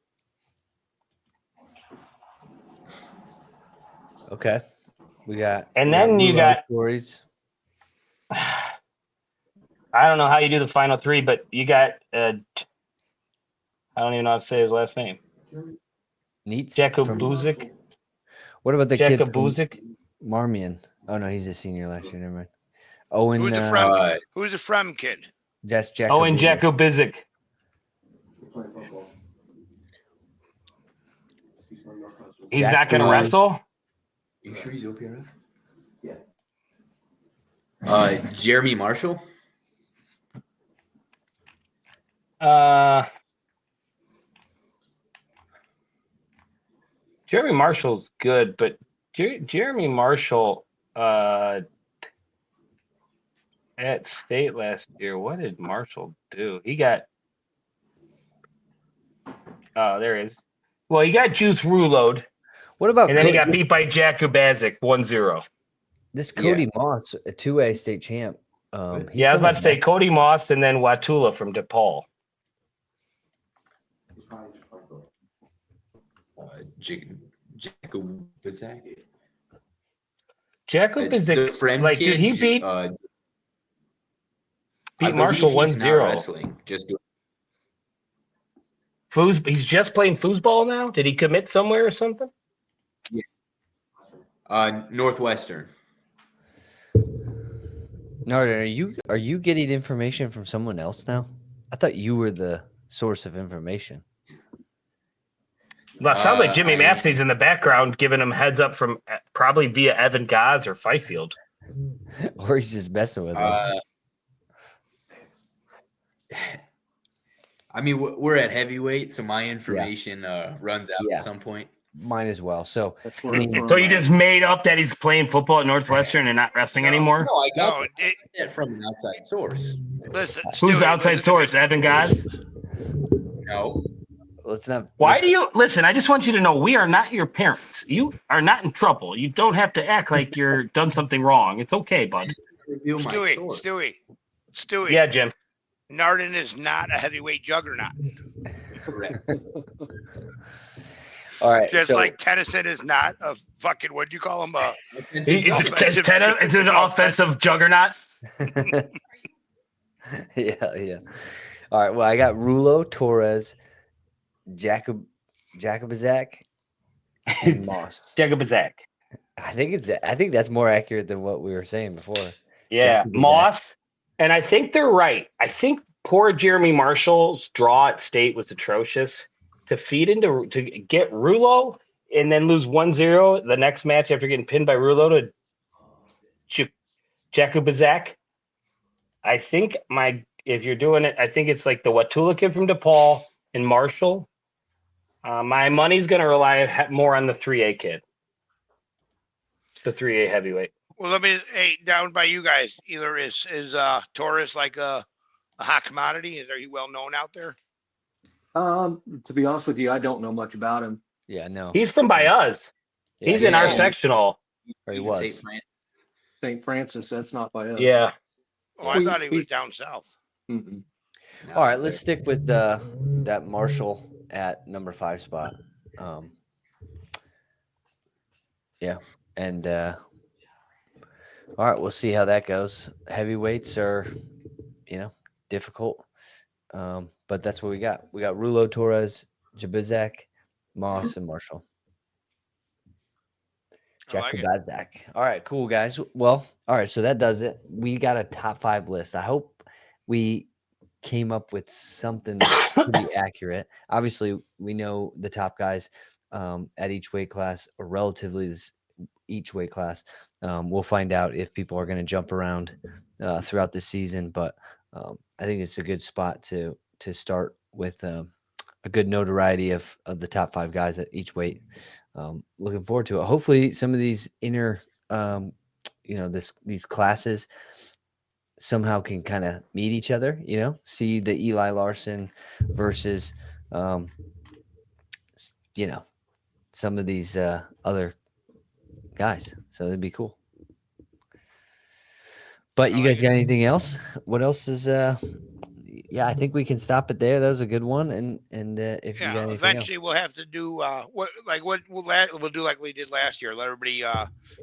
Okay. We got. And then you got. Stories. I don't know how you do the final three, but you got. I don't even know how to say his last name. Neats. Jakubuzik. What about the kid from Jakubuzik? Marmion? Oh no, he's a senior last year. Never mind. Owen. Who's the from kid? That's Jakubuzik. Owen Jakubuzik. He's not going to wrestle? You sure he's OPRF? Yeah. Jeremy Marshall? Jeremy Marshall's good, but Jeremy Marshall at state last year, what did Marshall do? He got there he is. Well, he got Juice Ruload. What about and then he got beat by Jakubuzik 1-0. This Cody Moss, a 2A state champ. I was about to say Cody Moss and then Watula from DePaul. Jakubuzik, like, did he beat Marshall 1-0? Wrestling, just doing. He's just playing foosball now? Did he commit somewhere or something? Yeah. Northwestern. Northern, are you getting information from someone else now? I thought you were the source of information. Well, it sounds like Jimmy Maskey's in the background giving him heads up from probably via Evan Gods or Fifield. Or he's just messing with him. I mean, we're at heavyweight, so my information runs out at some point. Mine as well. So, so you just made up that he's playing football at Northwestern and not wrestling anymore? No, I got it from an outside source. Listen, who's the outside source? Evan Gods? No. Let's not. Why do you listen? I just want you to know we are not your parents. You are not in trouble. You don't have to act like you're done something wrong. It's okay, bud. Reveal my source. Stewie. Yeah, Jim. Narden is not a heavyweight juggernaut. Correct. All right. Just so, like Tennyson is not a fucking, what'd you call him? It's an offensive juggernaut. yeah. All right. Well, I got Rulo, Torres, Jakubczak, and Moss. Jakubczak. I think that's more accurate than what we were saying before. Yeah, Jakubczak. Moss. And I think they're right. I think poor Jeremy Marshall's draw at state was atrocious. To get Rulo and then lose 1-0 the next match after getting pinned by Rulo to Jakubczak. I think if you're doing it, I think it's like the Watula kid from DePaul and Marshall. My money's going to rely more on the 3A kid, the 3A heavyweight. Well, down by you guys, either is Torres like a hot commodity? Are you well known out there? To be honest with you, I don't know much about him. Yeah, no. He's from by us. Yeah, He's in our sectional. Or he was. St. Francis, that's not by us. Yeah. Oh, I thought he was down south. Mm-mm. All right, let's stick with that Marshall at number 5 spot. Yeah, and all right, we'll see how that goes. Heavyweights are, difficult, but that's what we got. We got Rulo, Torres, Jakubczak, Moss, and Marshall. Jakubczak. All right, cool, guys. Well, all right, so that does it. We got a top 5 list. I hope we came up with something that's pretty accurate. Obviously, we know the top guys at each weight class, or relatively each weight class. We'll find out if people are going to jump around throughout the season, but I think it's a good spot to start with a good notoriety of the top 5 guys at each weight. Looking forward to it. Hopefully some of these these classes somehow can kind of meet each other, see the Eli Larson versus, some of these other guys. So it'd be cool. But you guys got anything else? What else is, I think we can stop it there. That was a good one. And if you got anything eventually else. we'll have to do what we'll do like we did last year. Let everybody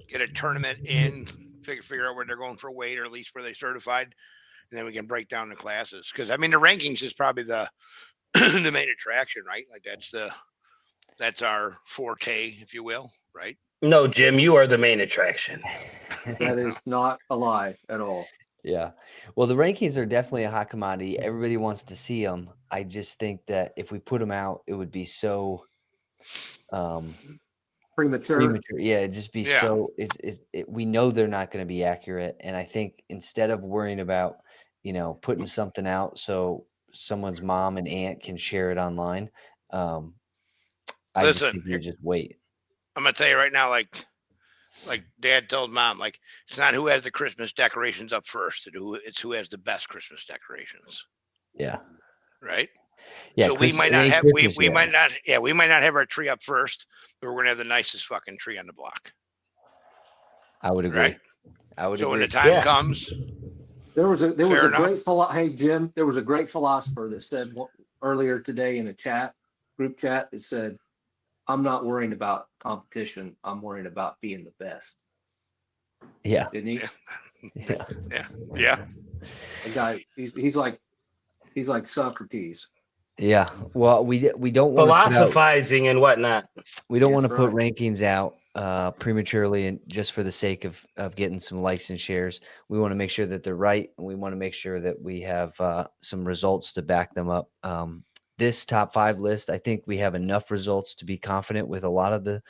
get a tournament in, figure out where they're going for weight, or at least where they certified, and then we can break down the classes. Because the rankings is probably the the main attraction, right? Like that's our forte, if you will, right? No, Jim, you are the main attraction. That is not a lie at all. Yeah. Well, the rankings are definitely a hot commodity. Everybody wants to see them. I just think that if we put them out, it would be so Premature. Yeah, it'd just be so we know they're not going to be accurate. And I think instead of worrying about, putting something out so someone's mom and aunt can share it online, I just think you just wait. I'm gonna tell you right now, like Dad told Mom, like, it's not who has the Christmas decorations up first, it's who has the best Christmas decorations. Yeah. Right. Yeah. So we might not have we might not have our tree up first, but we're gonna have the nicest fucking tree on the block. I would agree. Right. I would agree. So when the time comes, there was a great philosopher that said earlier today in a group chat, it said, "I'm not worrying about competition. I'm worrying about being the best." Yeah. Didn't he? Yeah. The guy, he's like Socrates. Yeah. Well, we don't want philosophizing and whatnot. We don't want to put rankings out prematurely and just for the sake of getting some likes and shares. We want to make sure that they're right, and we want to make sure that we have some results to back them up. This top 5 list, I think we have enough results to be confident with a lot of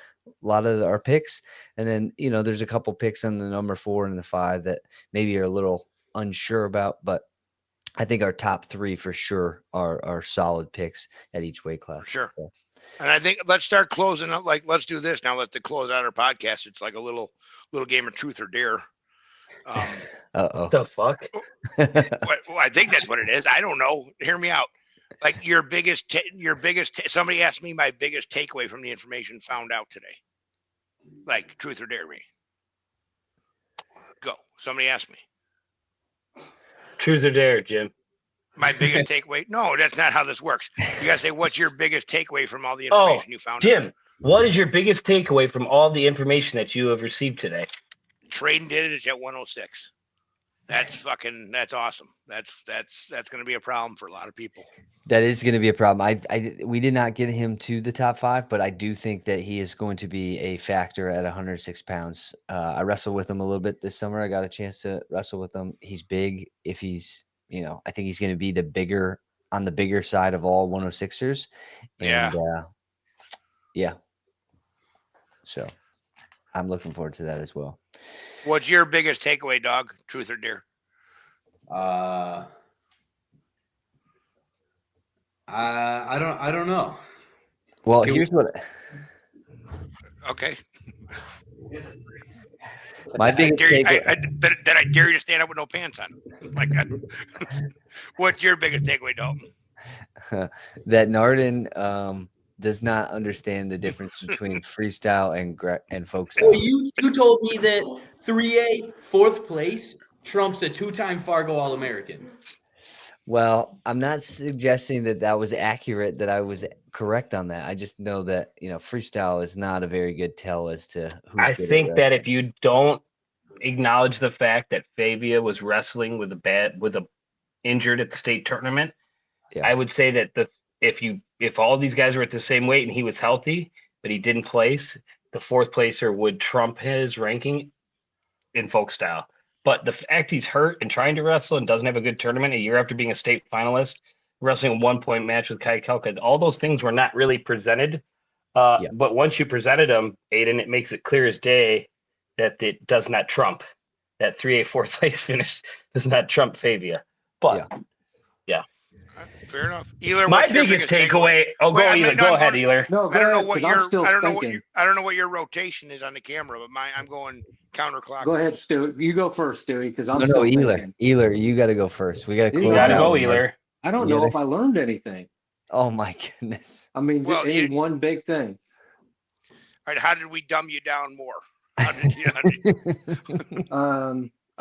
our picks. And then, there's a couple picks on the number 4 and the 5 that maybe are a little unsure about, but I think our top 3 for sure are solid picks at each weight class. Sure. So. And I think let's start closing up. Like, let's do this now. Let's close out our podcast. It's like a little game of truth or dare. The fuck? Well, I think that's what it is. I don't know. Hear me out. Like your biggest. Somebody asked me my biggest takeaway from the information found out today. Like truth or dare me. Go. Somebody asked me. Truth or dare, Jim? My biggest takeaway? No, that's not how this works. You gotta say, what's your biggest takeaway from all the information you found? Jim, what is your biggest takeaway from all the information that you have received today? Trading did it at 106. That's awesome. That's going to be a problem for a lot of people. That is going to be a problem. We did not get him to the top 5, but I do think that he is going to be a factor at 106 pounds. I wrestled with him a little bit this summer. I got a chance to wrestle with him. He's big. If he's, I think he's going to be on the bigger side of all 106ers. And yeah. So I'm looking forward to that as well. What's your biggest takeaway, dog? Truth or dare? I don't know. Well, here's what. Okay. My biggest takeaway. Did I dare you to stand up with no pants on? My God. What's your biggest takeaway, Dalton? That Narden does not understand the difference between freestyle and folk style. So you told me that 3A 4th place trumps a 2-time Fargo All-American. Well, I'm not suggesting that was accurate, that I was correct on that. I just know that, freestyle is not a very good tell as to who's I think that if you don't acknowledge the fact that Fabia was wrestling with a injured at the state tournament, I would say that if all these guys were at the same weight and he was healthy, but he didn't place, the 4th placer would trump his ranking in folk style. But the fact he's hurt and trying to wrestle and doesn't have a good tournament a year after being a state finalist, wrestling a 1-point match with Kai Kelka, all those things were not really presented. But once you presented them, Aiden, it makes it clear as day that it does not trump. That 3A 4th place finish does not trump Fabia. But yeah. Fair enough. Ehler, my biggest takeaway. Oh, go ahead, Ehler. No, I don't know what I don't know what your rotation is on the camera, but I'm going counterclockwise. Go ahead, Stu. You go first, Stewie, because I'm still thinking. Ehler, you got to go first. We got to close. You got to go, Ehler. I don't know if I learned anything. Oh my goodness. I mean, one big thing. All right, how did we dumb you down more? I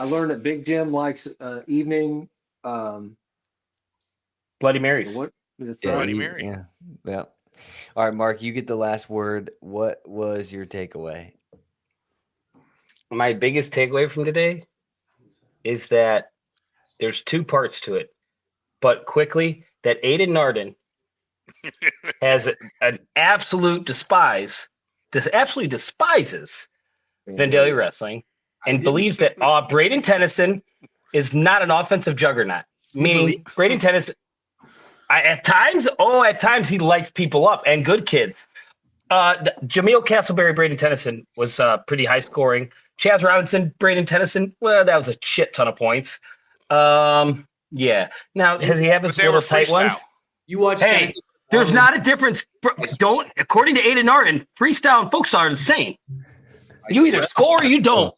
learned that Big Jim likes evening. Bloody Marys. Bloody Mary. Yeah. All right, Mark, you get the last word. What was your takeaway? My biggest takeaway from today is that there's 2 parts to it. But quickly, that Aiden Narden has an absolutely despises Vandalia Wrestling and believes that Braden Tennyson is not an offensive juggernaut. Meaning Braden Tennyson, at times he lights people up and good kids. Jameel Castleberry, Braden Tennyson was pretty high scoring. Chaz Robinson, Braden Tennyson, well, that was a shit ton of points. Yeah. Now, has he had his little tight ones? You watch. Hey, there's not a difference. According to Aiden Narden, freestyle and folk style are the same. You either score or you don't.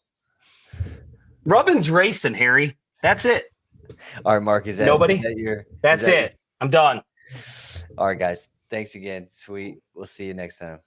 Rubbin's racing, Harry. That's it. All right, Mark, nobody? That's it. I'm done. All right, guys. Thanks again. Sweet. We'll see you next time.